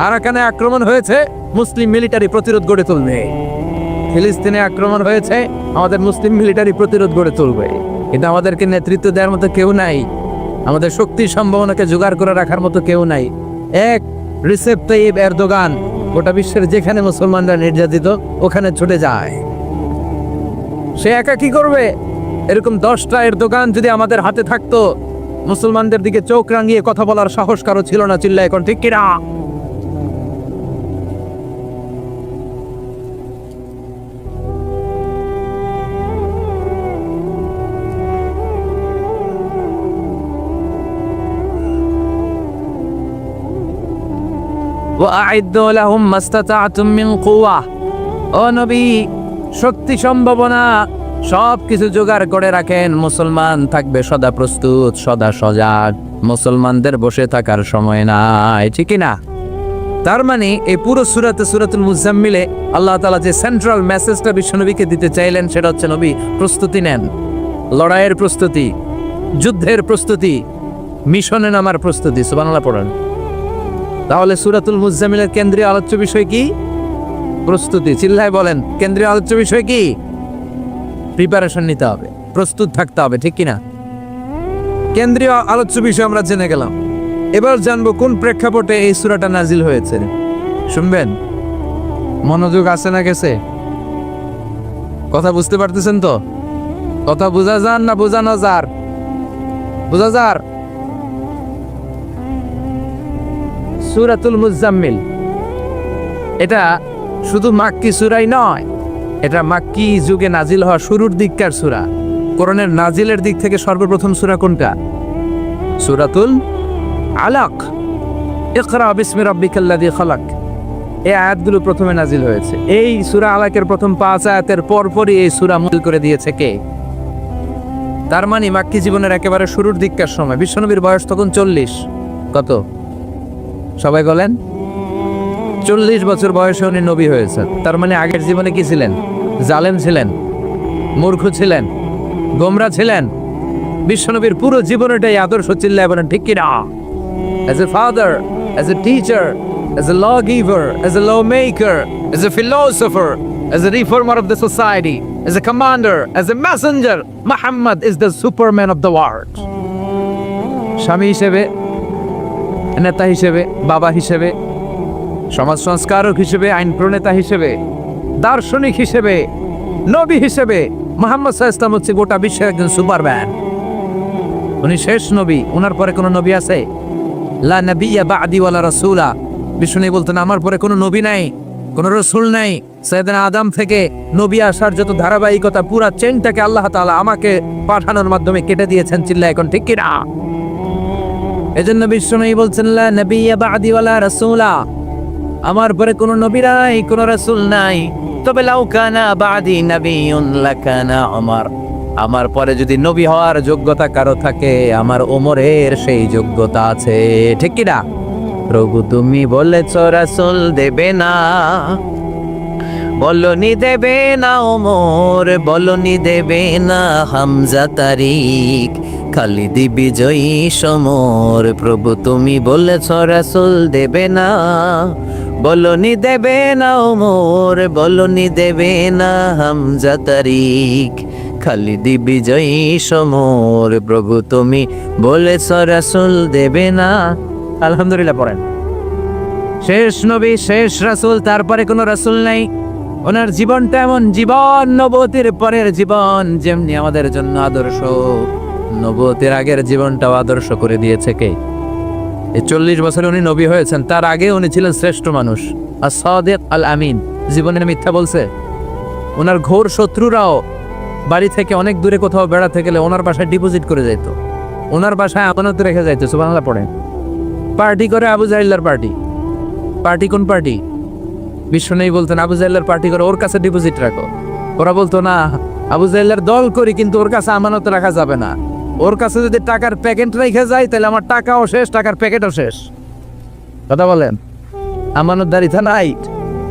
আরাকানে আক্রমণ হয়েছে, মুসলিম মিলিটারি প্রতিরোধ গড়ে তুলবে। ফিলিস্তিনে আক্রমণ হয়েছে, আমাদের মুসলিম মিলিটারি প্রতিরোধ গড়ে তুলবে। কিন্তু আমাদেরকে নেতৃত্ব দেওয়ার মতো কেউ নাই, আমাদের শক্তি সম্ভাবনাকে জোগাড় করে রাখার মতো কেউ নাই। এক রিসেপ তাইয়িব এরদোগান গোটা বিশ্বের যেখানে মুসলমানরা নির্যাতিত ওখানে ছুটে যায়। সে একা কি করবে? এরকম 10টা এরদোগান যদি আমাদের হাতে থাকতো, মুসলমানদের দিকে চোখ রাঙিয়ে কথা বলার সাহস কারো ছিল না, চিল্লা এখন, ঠিক কিনা? ওয়া'আইদ্দু লাহুম মাসতাতা'তুম মিন কুওয়া, ও নবী শক্তি সম্ভাবনা সব কিছু জোগাড় করে রাখেন। মুসলমান থাকবে সদা প্রস্তুত, সদা সজাগ। মুসলমানদের বসে থাকার সময় নাই, ঠিক না? তার মানে এই পুরো সূরাতুল মুজাম্মিলে আল্লাহ তাআলা যে সেন্ট্রাল মেসেজটা বিশ্বনবীকে দিতে চাইলেন সেটা হচ্ছে, নবী প্রস্তুতি নেন। লড়াইয়ের প্রস্তুতি, যুদ্ধের প্রস্তুতি, মিশনে নামার প্রস্তুতি। সুবহানাল্লাহ পড়েন। তাহলে সূরাতুল মুজাম্মিলের কেন্দ্রীয় আলোচ্য বিষয় কি? প্রস্তুতি। চিল্লায় বলেন, কেন্দ্রীয় আলোচ্য বিষয় কি? প্রিপারেশন নিতে হবে, প্রস্তুত থাকতে হবে, ঠিক কিনা? কেন্দ্রীয় আলোচ্য বিষয় আমরা জেনে গেলাম। এবার জানবো কোন প্রেক্ষাপটে এই সূরাটা নাজিল হয়েছে। শুনবেন? মনোযোগ আছে না গেছে? কথা বুঝতে পারতেছেন তো? কথা বোঝা যান না বোঝানো যার? বোঝা যার? সূরাতুল মুজাম্মিল এটা শুধু মাক্কি সূরাই নয়, এটা মাক্কি যুগে নাজিল হওয়া শুরুর দিককার সূরা। কোরআনের নাজিলের দিক থেকে সর্বপ্রথম সূরা কোনটা? সূরাতুল আলাক। ইকরা বিসমি রাব্বিকাল্লাযী খালাক, এই আয়াতগুলো প্রথমে নাজিল হয়েছে। এই সূরা আলাকের প্রথম 5 আয়াতের পরপরই এই সূরা নাজিল করে দিয়েছে কে? তার মানে মাক্কি জীবনের একেবারে শুরুর দিককার সময়। বিশ্বনবীর বয়স তখন 40। কত? সবাই বলেন। 40 বছর বয়সে উনি নবী হয়েছেন। তার মানে আগের জীবনে কি ছিলেন? জালেম ছিলেন, মূর্খ ছিলেন, গোমরা ছিলেন। বিশ্বনবীর পুরো জীবনটাই আদর্শ, চিল্লায় বলেন, ঠিক কিনা? As a father, as a teacher, as a lawgiver, as a lawmaker, as a philosopher, as a reformer of the society, as a commander, as a messenger, Muhammad is the superman of the world. স্বামী হিসেবে, নেতা হিসেবে, বাবা হিসেবে, সমাজ সংস্কারক হিসেবে, আইন প্রণেতা হিসেবে, দার্শনিক হিসেবে, নবী হিসেবে মুহাম্মদ সাল্লাল্লাহু আলাইহি ওয়াসাল্লাম হচ্ছে গোটা বিশ্বের একজন সুপারম্যান। উনি শেষ নবী, ওনার পরে কোনো নবী আছে? লা নাবিয়্যা বা'দি ওয়ালা রাসূলা। বিষ্ণু বলতেন, আমার পরে কোনো নবী নাই, কোনো রাসূল নাই। সাইয়েদনা আদম থেকে নবী আসার যত ধারাবাহিকতা, পুরা চেইনটাকে আল্লাহ তাআলা আমাকে পাঠানোর মাধ্যমে কেটে দিয়েছেন, চিল্লা এখন, ঠিক কিনা? এজন্য বিষ্ণু বলছেন, লা নাবিয়্যা বা'দি ওয়ালা রাসূলা, আমার পরে কোনো নবী নাই, কোনো রাসূল নাই। তবে লাউ কানা বা'দি নাবিয়্যুন লাকানা উমর, আমার পরে যদি নবী হওয়ার যোগ্যতা কারো থাকে, আমার ওমরের সেই যোগ্যতা আছে, ঠিক কিনা? প্রভু তুমি বলেছ রাসূল দেবে না, বলনি দেবে না ওমর, বলনি দেবে না হামজা তারিক, খালিদ বিজয়ী সমর। প্রভু তুমি বলেছ রাসূল দেবে না, বলনি দেবে না ওমর, বলনি দেবে না হামজা তারিক, খালিদ বিজয়ী সমর। প্রভু তুমি বলেছ রাসূল দেবে না, আলহামদুলিল্লাহ পড়েন। শেষ নবী, শেষ রাসূল, তারপরে কোনো রাসূল নাই। ওনার জীবনটা এমন জীবন, নবুয়তের পরের জীবন যেমনি আমাদের জন্য আদর্শ, নবুয়তের আগের জীবনটাও আদর্শ করে দিয়েছে কে? এই 40 বছরে উনি নবী হয়েছেন, তার আগে উনি ছিলেন শ্রেষ্ঠ মানুষ, as-সাদিক আল-আমিন। জীবনে মিথ্যা বলছে। ওনার ঘোর শত্রুরাও বাড়ি থেকে অনেক দূরে কোথাও বেড়াতে গেলে ওনার বাসায় ডিপোজিট করে যেত, ওনার বাসায় আমানত রেখে যাইতো। সুবহানাল্লাহ পড়েন। পার্টি করে আবু জাহিল্লার পার্টি। পার্টি কোন পার্টি? বিশ্ব নেই বলতেন আবু জাহিল্লার পার্টি করে ওর কাছে ডিপোজিট রাখো। ওরা বলতো না, আবু জাহিল্লার দল করি কিন্তু ওর কাছে আমানত রাখা যাবে না। ওর কাছে যদি টাকার প্যাকেট রেখে যায় তাহলে আমার টাকাও শেষ, টাকার প্যাকেটও শেষ। কথা বলেন। আমানতদারিতা নাই।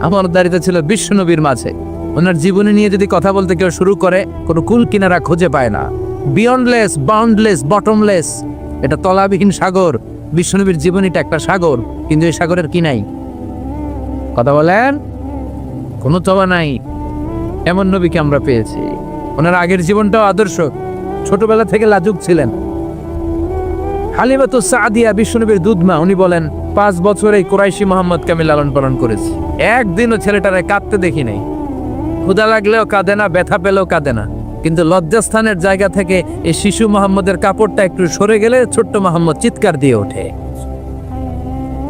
আমানতদারিতা ছিল বিশ্ব নবীর মাঝে। ওনার জীবনী নিয়ে যদি কথা বলতে কেউ শুরু করে, কোনো কুল কিনারা খুঁজে পায় না। বিয়ন্ডলেস, বাউন্ডলেস, বটমলেস, এটা তলাবিহীন সাগর। বিশ্বনবীর জীবনীটা একটা সাগর, কিন্তু এই সাগরের কি নাই? কথা বলেন। কোনো তবা নাই। এমন নবীকে আমরা পেয়েছি। ওনার আগের জীবনটাও আদর্শ। ছোটবেলা থেকে লাজুক ছিলেন। হালিমাতুস সাদিয়া বিশ্বনবীর দুধমা, উনি বলেন 5 বছর এই কুরাইশি মোহাম্মদকে আমি লালন পালন করেছি। একদিনও ছেলেটারে কাঁদতে দেখি নাই। ক্ষুধা লাগলেও কাঁদে না, ব্যথা পেলেও কাঁদে না। কিন্তু লজ্জাস্থানের জায়গা থেকে এই শিশু মোহাম্মদের কাপড়টা একটু সরে গেলে ছোট্ট মোহাম্মদ চিৎকার দিয়ে ওঠে।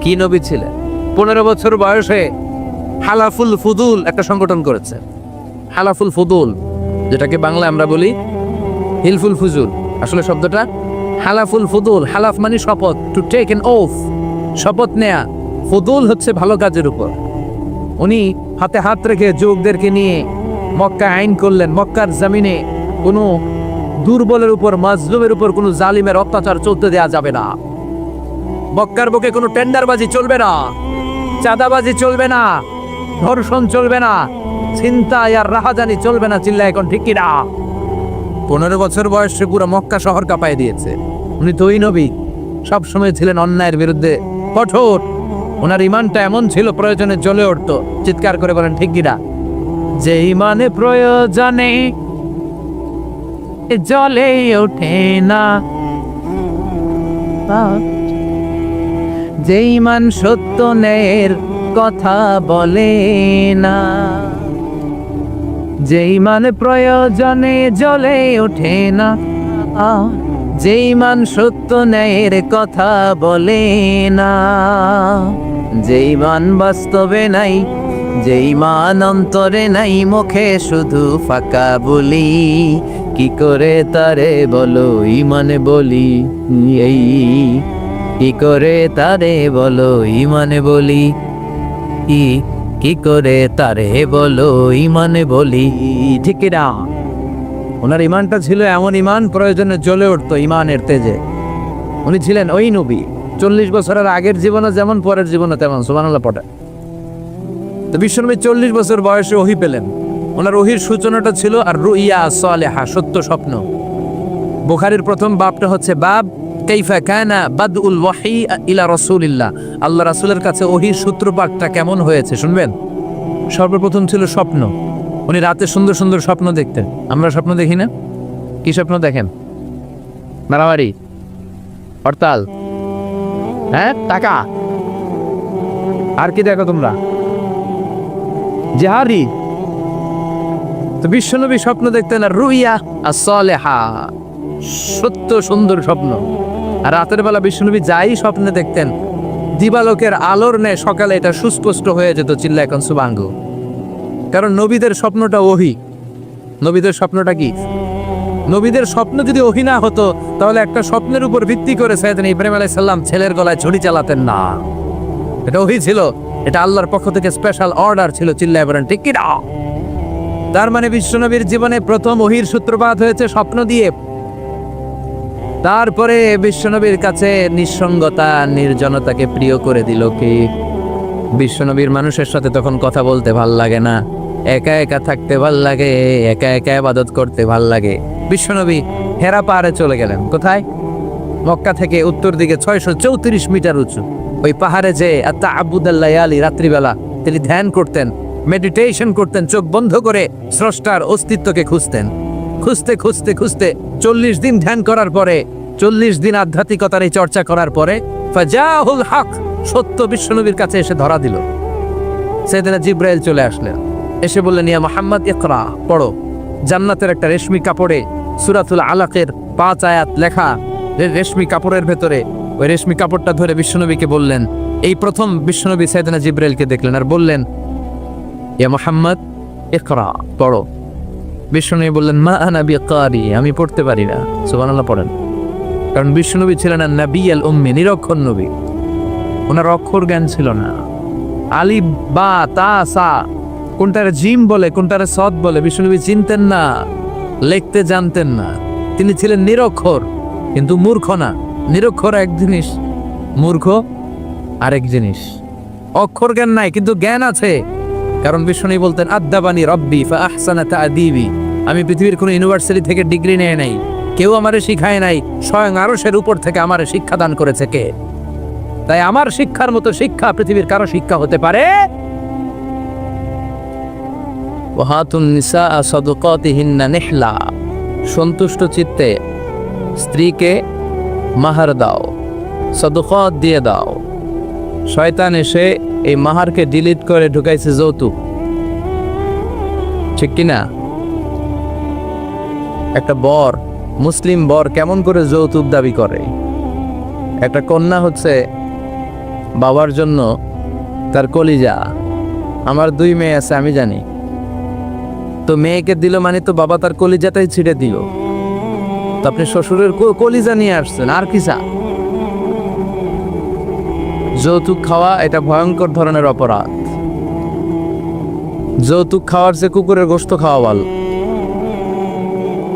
কি নবী ছিলেন! 15 বছর বয়সে হালাফুল ফুদুল একটা সংগঠন করেছে। হালাফুল ফুদুল, যেটাকে বাংলায় আমরা বলি হিলফুল ফুজুল। আসলে শব্দটা হালাফুল ফুদুল। হালাফ মানে শপথ, টু টেক এন ওথ, শপথ নেয়া। ফুদুল হচ্ছে ভালো কাজের উপর। উনি হাতে হাত রেখে যুবকদেরকে নিয়ে মক্কা আইন করলেন। মক্কার জমিনে কোনো দুর্বলের উপর, মাজলুমের উপর কোনো জালিমের অত্যাচার চলতে দেয়া যাবে না। মক্কার বুকে কোনো টেন্ডারবাজি চলবে না, চাঁদাবাজি চলবে না, ধর্ষণ চলবে না, ছিনতাই আর রাহাজানি চলবে না। চিল্লা এখন ঠিক কিনা? 15 বছর বয়সে পুরো মক্কা শহর কাঁপায় দিয়েছে। উনি তো ওই নবী, সবসময় ছিলেন অন্যায়ের বিরুদ্ধে কঠোর। ওনার ইমানটা এমন ছিল, প্রয়োজনে জ্বলে উঠতো। চিৎকার করে বলেন ঠিক কিনা? যে ইমানে প্রয়োজনে জ্বলে ওঠে না, যে ইমান সত্য ন্যায়ের কথা বলে না, যে ইমান প্রয়োজনে জ্বলে ওঠে না, যে ইমান সত্য ন্যায়ের কথা বলে না, যে ইমান বাস্তবে নাই, যে ইমান অন্তরে নাই, মুখে শুধু ফাঁকা বলি, কি করে তারে বলো ইমানে বলি। এই কি করে তারে বলো ইমানে বলি, কি করে তারে বলো ইমানে বলি। ঠিক না? ওনার ইমানটা ছিল এমন ইমান, প্রয়োজনে জ্বলে উঠতো ইমানের তেজে। উনি ছিলেন ওই নবী। 40 বছরের আগের জীবনে যেমন, পরের জীবনে তেমন। সুবহানাল্লাহ পড়ে। তো বিশ্বনবী 40 বছর বয়সে ওহী পেলেন। ওনার ওহীর সূচনাটা ছিল আর রুইয়া সালেহা, সত্য স্বপ্ন। বুখারীর প্রথম বাবটা হচ্ছে বাব কাইফা কানা বাদউল ওয়াহি ইলা রাসূলিল্লাহ। আল্লাহ রাসূলের কাছে ওহীর সূত্রপাতটা কেমন হয়েছে শুনবেন। সর্বপ্রথম ছিল স্বপ্ন। উনি রাতে সুন্দর সুন্দর স্বপ্ন দেখতেন। আমরা স্বপ্ন দেখি না? কি স্বপ্ন দেখেন? মারামারি, হরতাল, হ্যাঁ, টাকা। আর কি দেখো তোমরা? জিহাদি। তো বিশ্বনবী স্বপ্ন দেখতেন আর রুইয়া as-সালেহা, সত্য সুন্দর স্বপ্ন। আর রাতের বেলা বিশ্বনবী যাই স্বপ্নে দেখতেন, দিবালোকের আলোর ন্যায় সকালে এটা সুস্পষ্ট হয়ে যেত। চিল্লা এখন সুবহানাল্লাহ। কারণ নবীদের স্বপ্নটা ওহী। নবীদের স্বপ্নটা কি? নবীদের স্বপ্ন যদি ওহী না হতো তাহলে একটা স্বপ্নের উপর ভিত্তি করে সাইয়েদনা ইব্রাহিম আলাইহিস সালাম ছেলের গলায় ছুরি চালাতেন না। এটা ওহী ছিল, এটা আল্লাহর পক্ষ থেকে স্পেশাল অর্ডার ছিল। চিল্লায় বলেন ঠিক কি না? তার মানে বিশ্বনবীর জীবনে প্রথম ওহীর সূত্রপাত হয়েছে স্বপ্ন দিয়ে। তারপরে বিশ্বনবীর কাছে নিঃসঙ্গতা, নির্জনতাকে প্রিয় করে দিল কি? বিশ্বনবীর মানুষের সাথে তখন কথা বলতে ভাল লাগে না, একা একা থাকতে ভাল লাগে, একা একা ইবাদত করতে ভাল লাগে। বিশ্বনবী হেরা পাহাড়ে চলে গেলেন। কোথায়? মক্কা থেকে উত্তর দিকে 634 মিটার উঁচু ওই পাহাড়ে যে তাআব্বুদাল লায়ালি, রাত্রিবেলা তিনি ধ্যান করতেন, মেডিটেশন করতেন, চোখ বন্ধ করে স্রষ্টার অস্তিত্বকে খুঁজতেন। খুঁজতে খুঁজতে খুঁজতে 40 দিন ধ্যান করার পরে 40 দিন আধ্যাত্মিকতার এই চর্চা করার পরে ফাজাহুল হক, সত্য বিশ্বনবীর কাছে এসে ধরা দিল। সাইয়েদনা জিবরাইল চলে আসলেন, এসে বললেন, ইয়া মুহাম্মদ ইকরা, পড়ো। জান্নাতের একটা রেশমি কাপড়ে সূরাতুল আলাকের 5 আয়াত লেখা, রেশমি কাপড়ের ভেতরে ওই রেশমি কাপড়টা ধরে বিশ্বনবীকে বললেন। এই প্রথম বিশ্বনবী সাইয়েদনা জিবরাইলকে দেখলেন আর বললেন, ইয়া মুহাম্মদ ইকরা, পড়ো। বিশ্বনবী বললেন, মা আনা বিকারি, আমি পড়তে পারি না। সুবহানাল্লাহ পড়েন। কারণ বিশ্বনবী ছিলেন না নবী আল উম্মি, নিরক্ষর নবী। ওনার অক্ষর জ্ঞান ছিল না। আলিফ বা তা সা, কোনটারে জিম বলে কোনটারে সদ বলে বিশ্বনবী চিনতেন না, লিখতে জানতেন না। তিনি ছিলেন নিরক্ষর, কিন্তু মূর্খ না। নিরক্ষর এক জিনিস, মূর্খ আরেক জিনিস। অক্ষর জ্ঞান নাই কিন্তু জ্ঞান আছে। কারণ বিশ্বনবী বলতেন, আদ্দাবানি রব্বি ফা আহসানা তা'দীবি, আমি পৃথিবীর কোনো ইউনিভার্সিটি থেকে ডিগ্রি নেয় নাই, কেউ আমারে শিখায় নাই, স্বয়ং আরশের উপর থেকে আমারে শিক্ষা দান করেছে কে? তাই আমার শিক্ষার মতো শিক্ষা পৃথিবীর কারো শিক্ষা হতে পারে। ওয়াহাতুন নিসা সাদকাতিহিন্না নিহলা, সন্তুষ্ট চিত্তে স্ত্রীকে মাহার দাও, সাদকাত দিয়ে দাও। শয়তান এসে এই মাহারকে ডিলিট করে ঢুকাইছে যৌতুক, ঠিক কিনা? একটা বর, মুসলিম বর কেমন করে যৌতুক দাবি করে? একটা কন্যা হচ্ছে বাবার জন্য তার কলিজা। আমার 2 মেয়ে আছে, আমি জানি। তো মেয়েকে দিল মানে তো বাবা তার কলিজাটাই ছিঁড়ে দিল। তো আপনি শ্বশুরের কলিজা নিয়ে আসছেন, আর কি চা? যৌতুক খাওয়া এটা ভয়ঙ্কর ধরনের অপরাধ। যৌতুক খাওয়ার চেয়ে কুকুরের গোশত খাওয়া ভালো।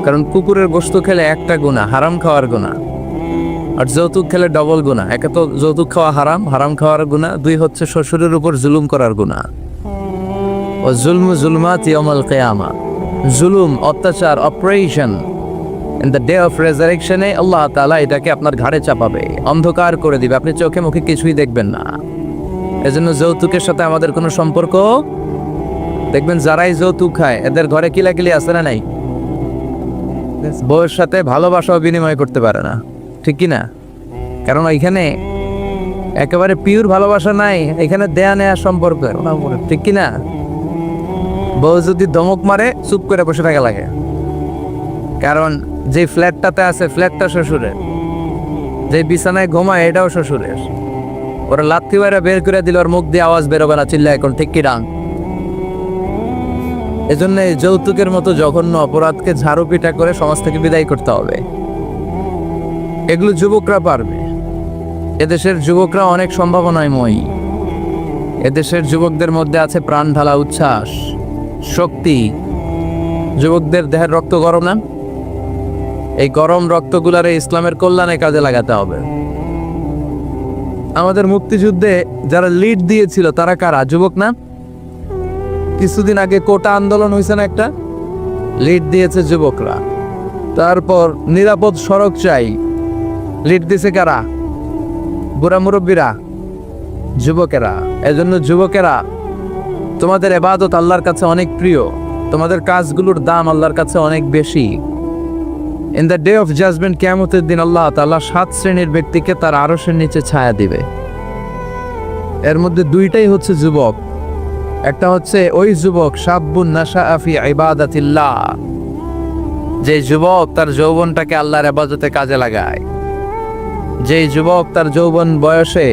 কারণ কুকুরের গোশত খেলে একটা গুনাহ, হারাম খাওয়ার গুনাহ, আর যৌতুক খেলে ডবল গুনাহ। একে তো যৌতুক খাওয়া হারাম, হারাম খাওয়ার গুনাহ। 2 হচ্ছে শ্বশুরের উপর জুলুম করার গুনাহ। ও জুলমু জুলমাত ইয়াউমাল কিয়ামা, জুলুম, অত্যাচার, operation in the day of রেজারেকশনে আল্লাহ তাআলা এটাকে আপনার ঘাড়ে চাপাবে, অন্ধকার করে দিবে, আপনি চোখে মুখে কিছুই দেখবেন না। এজন্য যৌতুকের সাথে আমাদের কোনো সম্পর্ক, দেখবেন যারাই যৌতুক খায় এদের ঘরে কিলাকিলি আছে না নাই? বউয়ের সাথে ভালোবাসাও বিনিময় করতে পারে না, ঠিক কি না? কারণ এখানে একেবারে পিওর ভালোবাসা নাই, এখানে দেয়া নেয়া সম্পর্ক, ঠিক কি না? বউ যদি ধমক মারে চুপ করে বসে থাকা লাগে। কারণ যে ফ্ল্যাটটাতে আছে ফ্ল্যাটটা শ্বশুরের, যে বিছানায় ঘুমায় এটাও শ্বশুরের। ওরা লাথি বাইরে বের করে দিল, ওর মুখ দিয়ে আওয়াজ বেরোবে না, চিল্লা এখন, ঠিক কি ডাং? এজন্য এই যৌতুকের মতো জঘন্য অপরাধকে ঝাড়ু পিটা করে সমাজ থেকে বিদায় করতে হবে। এগুলো যুবকরা পারবে। এদেশের যুবকরা অনেক সম্ভাবনাময়ী। এদেশের যুবকদের মধ্যে আছে প্রাণ ঢালা উচ্ছ্বাস, শক্তি। যুবকদের দেহের রক্ত গরম না? এই গরম রক্তগুলারে ইসলামের কল্যাণে কাজে লাগাতে হবে। আমাদের মুক্তিযুদ্ধে যারা লিড দিয়েছিল তারা কারা? যুবক না? কিছুদিন আগে কোটা আন্দোলন হয়েছে না একটা? লিড দিয়েছে যুবকরা। তারপর নিরাপদ সড়ক চাই, লিড দিয়েছে কারা? বুড়া মুরব্বীরা, যুবকেরা। এজন্য যুবকেরা, তোমাদের ইবাদত আল্লাহর কাছে অনেক প্রিয়, তোমাদের কাজগুলোর দাম আল্লাহর কাছে অনেক বেশি। In the day of judgement, কিয়ামতের দিন আল্লাহ তাআলা 7 শ্রেণীর ব্যক্তিকে তার আরশের নিচে ছায়া দিবে। এর মধ্যে 2টাই হচ্ছে যুবক। একটা হচ্ছে ওই যুবক শাবুন নাশাআ ফি ইবাদাতিল্লাহ, যে যুবক তার যৌবনটাকে আল্লাহর ইবাদতে কাজে লাগায়। যে যুবক তার যৌবন বয়সে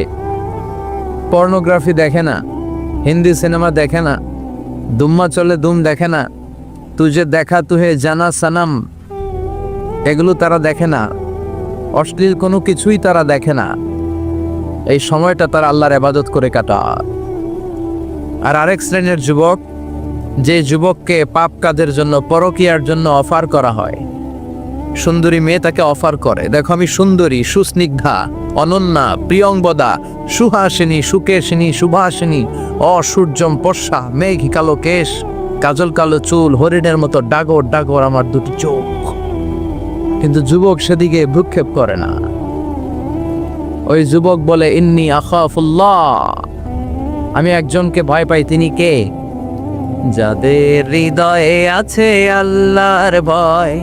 পর্নোগ্রাফি দেখে না, হিন্দি সিনেমা দেখে না, দুম্মা চলে দুম দেখে না, তুঝে দেখা তুহে জানা সনম, এগুলো তারা দেখে না, অশ্লীল কোনো কিছুই তারা দেখে না। এই সময়টা তারা আল্লাহর ইবাদত করে কাটায়। আর আরেক শ্রেণীর যুবক, যে যুবককে পাপ কাজের জন্য, পরকীয়ার জন্য অফার করা হয়। সুন্দরী মেয়ে তাকে অফার করে, দেখো আমি সুন্দরী, সুস্নিগ্ধা, অনন্যা, প্রিয়ংবদা, সুহাসিনী, সুকেশিনী, সুভাসিনী, অসূর্যম পর্ষা, মেঘ কালো কেশ, কাজল কালো চুল, হরিণের মতো ডাগর ডাগর আমার 2টি চোখ। কিন্তু যুবক সেদিকে ভ্রুক্ষেপ করে না। ওই যুবক বলে, ইন্নী আখাফুল্লাহ, আমি একজনকে ভয় পাই। তিনি কে? যাদের হৃদয়ে আছে আল্লাহর ভয়,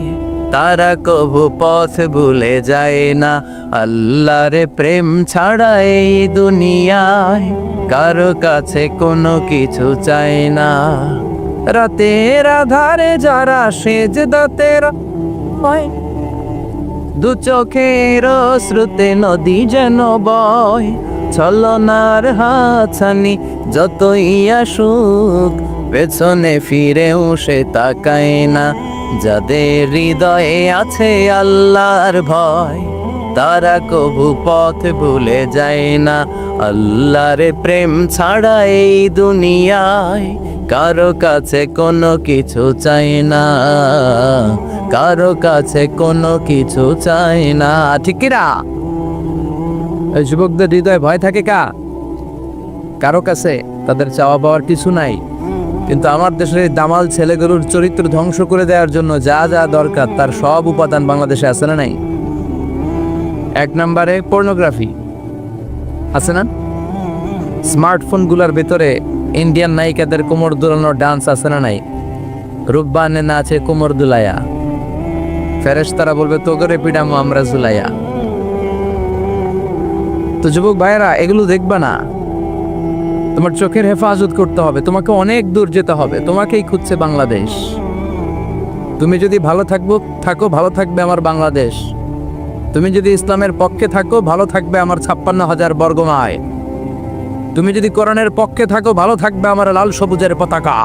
তারা কবু পথ ভুলে যায় না। আল্লাহর প্রেম ছাড়া এই দুনিয়ায় কারো কাছে কোনো কিছু চায় না। রাতের আধারে যারা সেজদাতের হয়, দু চোখের শ্রুতে নদী যেন বয়। ছলনার হাতছানি যতই আসুক, পেছনে ফিরেও সে তাকায় না। যাদের হৃদয়ে আছে আল্লাহর ভয়, তারা কবু পথ ভুলে যায় না। আল্লাহর প্রেম ছাড়া এই দুনিয়ায় কারো কাছে কোনো কিছু চাই না, কারো কাছে কোনো কিছু চাই না। ঠিক কিনা? এই যুবকদের হৃদয়ে ভয় থাকে কারো কাছে তাদের চাওয়া পাওয়ার কিছু নাই। কিন্তু আমার দেশের এই দামাল ছেলেগুলোর চরিত্র ধ্বংস করে দেওয়ার জন্য যা যা দরকার তার সব উপাদান বাংলাদেশে আছে না নাই? এক নম্বরে পর্নোগ্রাফি আছে না? স্মার্টফোনগুলোর ভেতরে ইন্ডিয়ান নায়িকাদের কোমর দুলানোর ডান্স আছে না নাই? রূপবানে নাচে কোমর দুলাইয়া, ফেরেশতারা বলবে তোগরে পিডামো আমরা জুলাইয়া। তো যুবক ভাইয়েরা, এগুলো দেখবা না। তোমার চোখের হেফাজত করতে হবে, তোমাকে অনেক দূর যেতে হবে। তোমাকেই খুঁজছে বাংলাদেশ। তুমি যদি ভালো থাকো ভালো থাকবে আমার বাংলাদেশ। তুমি যদি ইসলামের পক্ষে থাকো ভালো থাকবে আমার 56,000 বর্গ মাইল। তুমি যদি কোরআনের পক্ষে থাকো ভালো থাকবে আমার লাল সবুজের পতাকা।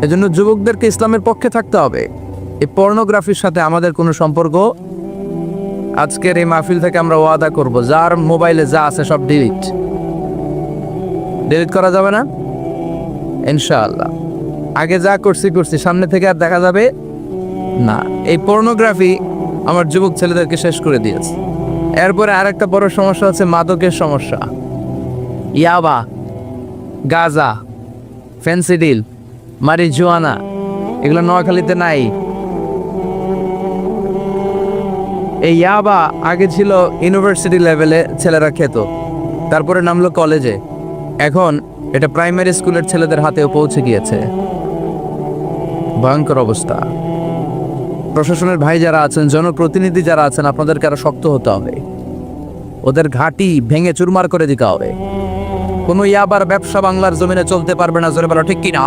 এজন্য যুবকদেরকে ইসলামের পক্ষে থাকতে হবে। এই পর্নোগ্রাফির সাথে আমাদের কোনো সম্পর্ক। আজকের এই মাহফিল থেকে আমরা ওয়াদা করব, যার মোবাইলে যা আছে সব ডিলিট করা যাবে না ইনশাআল্লাহ। আগে যা করছি সামনে থেকে আর দেখা যাবে না। এই পর্নোগ্রাফি আমার যুবক ছেলেদেরকে শেষ করে দিয়েছে। এরপরে আরেকটা বড় সমস্যা হচ্ছে মাদকের সমস্যা। ইয়াবা, গাঁজা, ফেন্সিডিল, মারিজুয়ানা, এগুলো নোয়াখালীতে নাই। এই ইয়াবা আগে ছিল ইউনিভার্সিটি লেভেলে ছেলেরা খেত, তারপরে নামলো কলেজে, এখন এটা প্রাইমারি স্কুলের ছেলেদের হাতেও পৌঁছে গিয়েছে। ভয়ঙ্কর অবস্থা। প্রশাসনের ভাই যারা আছেন, জনপ্রতিনিধি যারা আছেন, আপনাদেরকে আরো শক্ত হতে হবে। ওদের ঘাঁটি ভেঙে চুরমার করে দিতে হবে। কোনো ইয়াবার ব্যবসা বাংলার জমিনে চলতে পারবে না। জোরে বলো ঠিক কিনা?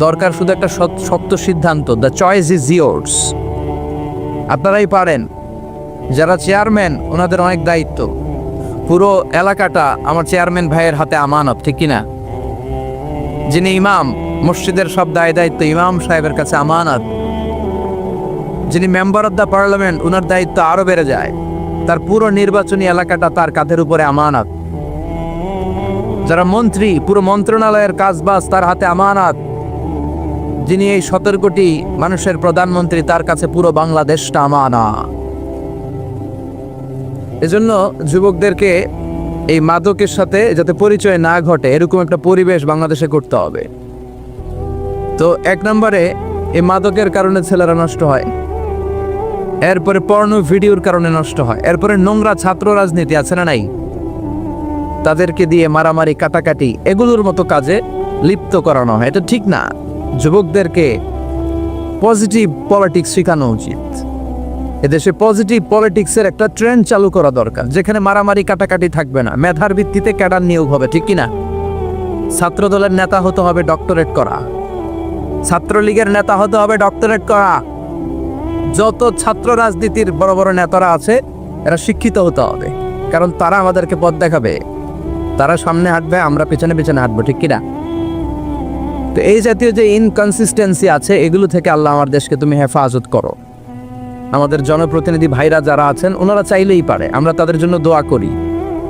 দরকার শুধু একটা শক্ত সিদ্ধান্ত। The choice is yours. আপনারাই পারেন। যারা চেয়ারম্যান, ওনাদের অনেক দায়িত্ব। পুরো এলাকাটা আমার চেয়ারম্যান ভাইয়ের হাতে আমানত, ঠিক কিনা? যিনি ইমাম, মসজিদের সব দায়িত্ব ইমাম সাহেবের কাছে আমানত। যিনি মেম্বার অফ দ্য পার্লামেন্ট, ওনার দায়িত্ব আরো বেড়ে যায়। তার পুরো নির্বাচনী এলাকাটা তার কাঁধের উপরে আমানত। যারা মন্ত্রী, পুরো মন্ত্রণালয়ের কাজবাজ তার হাতে আমানত। যিনি এই 17 কোটি মানুষের প্রধানমন্ত্রী, তার কাছে পুরো বাংলাদেশটা আমানত। এজন্য যুবকদেরকে এই মাদকের সাথে যাতে পরিচয় না ঘটে, এরকম একটা পরিবেশ বাংলাদেশে করতে হবে। তো এক নম্বরে এই মাদকের কারণে ছেলেরা নষ্ট হয়, এরপরে পর্নো ভিডিওর কারণে নষ্ট হয়, এরপরে নোংরা ছাত্র রাজনীতি আছে না নাই? তাদেরকে দিয়ে মারামারি, কাটাকাটি, এগুলোর মতো কাজে লিপ্ত করানো হয়। এটা ঠিক না। যুবকদেরকে পজিটিভ পলিটিক্স শেখানো উচিত। এদেশে পজিটিভ পলিটিক্সের একটা ট্রেন্ড চালু করা দরকার, যেখানে মারামারি, কাটাকাটি থাকবে না। মেধার ভিত্তিতে ক্যাডার নিয়োগ হবে, ঠিক কিনা? ছাত্র দলের নেতা হতে হবে ডক্টরেট করা, ছাত্রলীগের নেতা হতে হবে ডক্টরেট করা। যত ছাত্র রাজনীতির বড় বড় নেতারা আছে, এরা শিক্ষিত হতে হবে, কারণ তারা আমাদেরকে পথ দেখাবে। তারা সামনে হাঁটবে, আমরা পেছনে পেছনে হাঁটবো, ঠিক কিনা? তো এই জাতীয় যে ইনকনসিস্টেন্সি আছে, এগুলো থেকে আল্লাহ আমার দেশকে তুমি হেফাজত করো। আমাদের জনপ্রতিনিধি ভাইরা যারা আছেন, ওনারা চাইলেই পারে, আমরা তাদের জন্য দোয়া করি।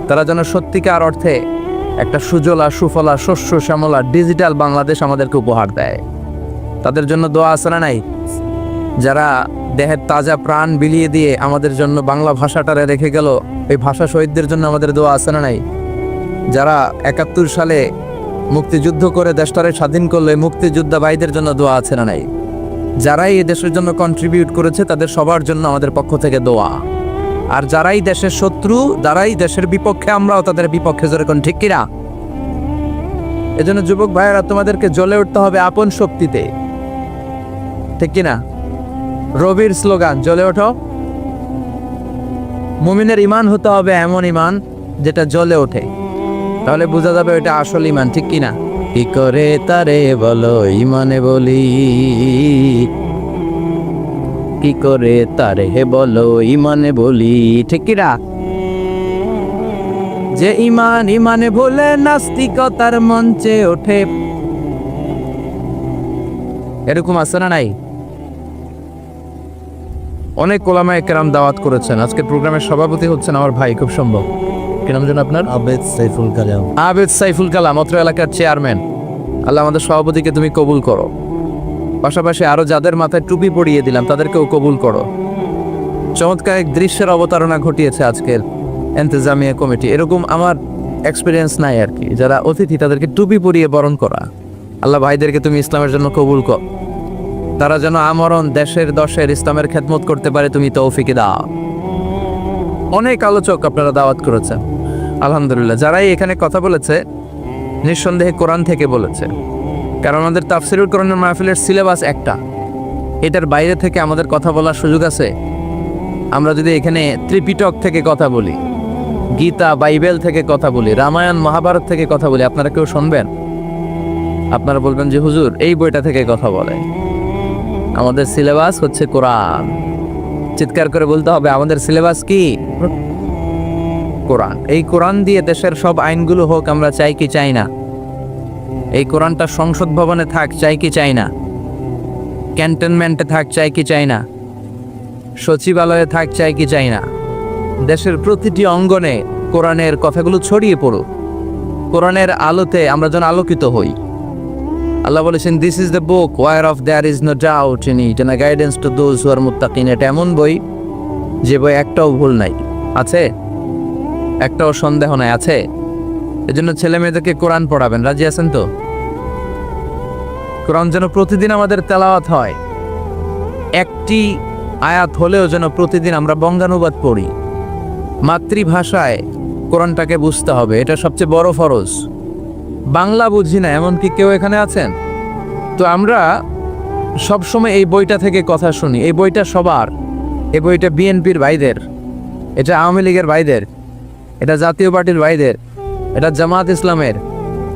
তারা যেন সত্যিকার অর্থে একটা সুজলা, সুফলা, শস্য শ্যামলা ডিজিটাল বাংলাদেশ আমাদেরকে উপহার দেয়। তাদের জন্য দোয়া আছে না নাই? যারা দেহের তাজা প্রাণ বিলিয়ে দিয়ে আমাদের জন্য বাংলা ভাষাটারে রেখে গেল, এই ভাষা শহীদদের জন্য আমাদের দোয়া আছে না নাই? যারা 71 সালে মুক্তিযুদ্ধ করে দেশটারে স্বাধীন করলে মুক্তিযোদ্ধা ভাইদের জন্য দোয়া আছে না নাই? যারাই এই দেশের জন্য কন্ট্রিবিউট করেছে, তাদের সবার জন্য আমাদের পক্ষ থেকে দোয়া। আর যারাই দেশের শত্রু, যারাই দেশের বিপক্ষে, আমরাও তাদের বিপক্ষে, যেরকম, ঠিক কিনা? এজন্য যুবক ভাইয়েরা, তোমাদেরকে জ্বলে উঠতে হবে আপন শক্তিতে। ঠিক কিনা? রবির স্লোগান, জ্বলে ওঠো। মুমিনের ইমান হতে হবে এমন ইমান যেটা জ্বলে ওঠে, তাহলে বোঝা যাবে ওটা আসল ইমান, ঠিক কিনা? কি করে তারে বলো ইমানে বলি, কি করে তারে বলো ইমানে বলি, ঠিক কিনা? যে ইমান ইমানে বলে নাস্তিকতার মঞ্চে ওঠে, এরকম আছে না নাই? অনেক ওলামায়ে কেরাম দাওয়াত করেছেন। আজকের প্রোগ্রামের সভাপতি হচ্ছেন আমার ভাই, খুব সম্ভব, কি নাম যেন আপনার? আবেদ সাইফুল কালাম। আবেদ সাইফুল কালাম, অত্র এলাকার চেয়ারম্যান। আল্লাহ আমাদের সভাপতিকে তুমি কবুল করো, পাশাপাশি আরো যাদের মাথায় টুপি পরিয়ে দিলাম তাদেরকেও কবুল করো। চমৎকার এক দৃশ্যের অবতারণা ঘটিয়েছে আজকের ইন্তেজামিয়া কমিটি। এরকম আমার এক্সপিরিয়েন্স নাই আর কি, যারা অতিথি তাদেরকে টুপি পরিয়ে বরণ করা। আল্লাহ ভাইদেরকে তুমি ইসলামের জন্য কবুল কর, তারা যেন আমরণ দেশের দশের ইসলামের খেদমত করতে পারে, তুমি তৌফিক দাও। অনেক আলোচক আপনারা দাওয়াত করেছেন, আলহামদুলিল্লাহ। যারাই এখানে কথা বলেছে নিঃসন্দেহে কোরআন থেকে বলেছে, কারণ আমাদের তাফসিরুল কোরআনের মাহফিলের সিলেবাস একটা, এটার বাইরে থেকে আমাদের কথা বলার সুযোগ আছে? আমরা যদি এখানে ত্রিপিটক থেকে কথা বলি, গীতা বাইবেল থেকে কথা বলি, রামায়ণ মহাভারত থেকে কথা বলি, আপনারা কেউ শুনবেন? আপনারা বলবেন যে হুজুর এই বইটা থেকে কথা বলে। আমাদের সিলেবাস হচ্ছে কোরআন। চিৎকার করে বলতে হবে, আমাদের সিলেবাস কি? কোরআন। এই কোরআন দিয়ে দেশের সব আইনগুলো হোক, আমরা চাই কি চাই না? এই কোরআনটা সংসদ ভবনে থাক, চাই কি চাই না? ক্যান্টনমেন্টে থাক, চাই কি চাই না? সচিবালয়ে থাক, চাই কি চাই না? দেশের প্রতিটি অঙ্গনে কোরআনের কথাগুলো ছড়িয়ে পড়ুক, কোরআনের আলোতে আমরা যেন আলোকিত হই। আল্লাহ বলেছেন, this is the book whereof there is no doubt in it and guidance to those who are মুত্তাকিন। এটা এমন বই যে বই একটাও ভুল নাই, আছে একটাও সন্দেহ নাই, আছে। এজন্য ছেলে মেয়েদেরকে কোরআন পড়াবেন, রাজি আছেন তো? কোরআন যেন প্রতিদিন আমাদের তেলাওয়াত হয়, একটি আয়াত হলেও যেন প্রতিদিন আমরা বঙ্গানুবাদ পড়ি। মাতৃভাষায় কোরআনটাকে বুঝতে হবে, এটা সবচেয়ে বড় ফরজ। বাংলা বুঝি না এমন কি কেউ এখানে আছেন? তো আমরা সবসময় এই বইটা থেকে কথা শুনি। এই বইটা সবার, এই বইটা বিএনপির ভাইদের, এটা আওয়ামী লীগের ভাইদের, এটা জাতীয় পার্টির ভাইদের, এটা জামাত ইসলামের,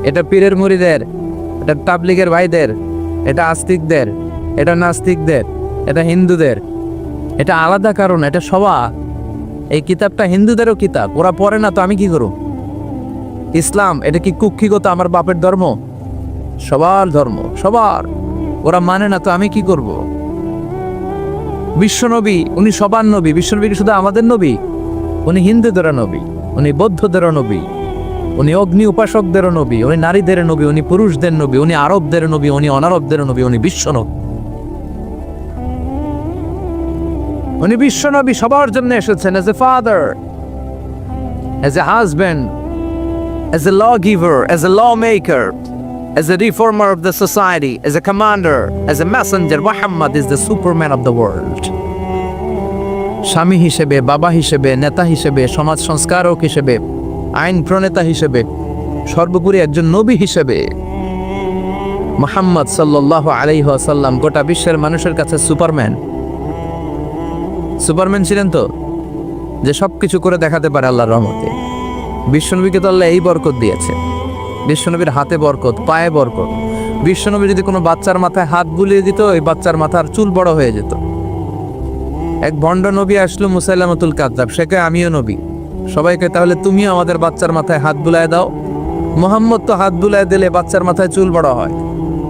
এটা পীরের মুরিদের, এটা তাবলিগের ভাইদের, এটা আস্তিকদের, এটা নাস্তিকদের, এটা হিন্দুদের। এটা আলাদা কারণ, এটা সবার। এই কিতাবটা হিন্দুদেরও কিতাব, ওরা পড়ে না তো আমি কি করব? ইসলাম এটা কি কুক্ষিগত আমার বাপের ধর্ম? সবার ধর্ম, সবার। ওরা মানে না তো আমি কি করব? বিশ্বনবী উনি সবার নবী। বিশ্বনবী কি শুধু আমাদের নবী? উনি হিন্দুদেরও নবী, উনি বৌদ্ধদেরও নবী, উনি অগ্নি উপাসকদেরও নবী, উনি নারীদের নবী, উনি পুরুষদের নবী, উনি আরবদের নবী, উনি অনারবদের নবী, উনি বিশ্বনবী। উনি বিশ্বনবী, সবার জন্য এসেছেন, as a father, as a husband, as a lawgiver, as a lawmaker, as a reformer of the society, as a commander, as a messenger. Muhammad is the superman of the world. স্বামী হিসেবে, বাবা হিসেবে, নেতা হিসেবে, সমাজ সংস্কারক হিসেবে, আইন প্রণেতা হিসেবে, সর্বোপরি একজন নবী হিসেবে মুহাম্মদ সাল্লাল্লাহু আলাইহি ওয়াসাল্লাম গোটা বিশ্বের মানুষের কাছে সুপারম্যান। সুপারম্যান ছিলেন তো, যে সবকিছু করে দেখাতে পারে আল্লাহর রহমতে। বিশ্বনবীকে তো আল্লাহ এই বরকত দিয়েছে। বিশ্বনবীর হাতে বরকত, পায়ে বরকত। বিশ্বনবী যদি কোনো বাচ্চার মাথায় হাত বুলিয়ে দিত, ওই বাচ্চার মাথার চুল বড় হয়ে যেত। এক ভণ্ড নবী আসলো, মুসাইলামাতুল কাযযাব, সে কয় আমিও নবী। সবাইকে তাহলে তুমিও আমাদের বাচ্চার মাথায় হাত বুলায় দাও। মুহাম্মদ তো হাত বুলায় দিলে বাচ্চার মাথায় চুল বড় হয়।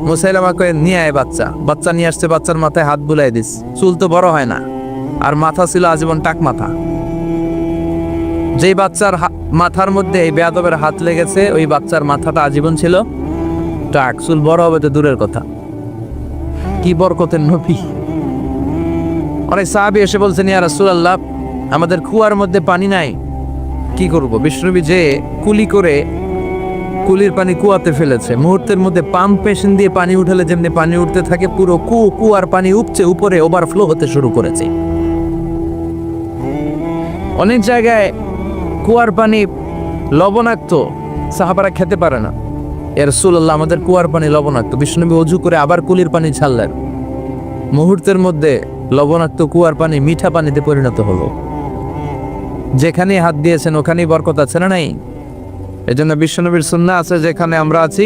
মুসাইলামা কয়ে নিয়ে আয় বাচ্চা। বাচ্চা নিয়ে আসছে, বাচ্চার মাথায় হাত বুলাই দিস, চুল তো বড় হয় না। আর মাথা ছিল আজীবন টাক মাথা। যেই বাচ্চার মাথার মধ্যে এই বেয়াদবের হাত লেগেছে, ওই বাচ্চার মাথাটা আজীবন ছিল টাক, চুল বড় হবে তো দূরের কথা। কি বরকতের নবী! অনেক সাহাবী এসে বলছেন, ইয়া রাসূলুল্লাহ, আমাদের কুয়ার মধ্যে পানি নাই, কি করব? বিশ্বনবী যে কুলি করে কুলির পানি কুয়াতে ফেলেছে, মুহূর্তের মধ্যে পাম্প মেশিন দিয়ে পানি উঠালে যেমনি পানি উঠতে থাকে, পুরো কুয়ার পানি উপচে উপরে ওভারফ্লো হতে শুরু করেছে। অনেক জায়গায় কুয়ার পানি লবণাক্ত, সাহাবারা খেতে পারে না। ইয়া রাসূলুল্লাহ, আমাদের কুয়ার পানি লবণাক্ত। বিশ্বনবী ওযু করে আবার কুলির পানি ছাড়লেন। মুহূর্তের মধ্যে লবণাক্ত কুয়ার পানি মিঠা পানিতে পরিণত হলো। যেখানেই হাত দিয়েছেন ওখানেই বরকত আছে না নাই? এজন্য বিশ্বনবীর সুন্নাহ আছে, যেখানে আমরা আছি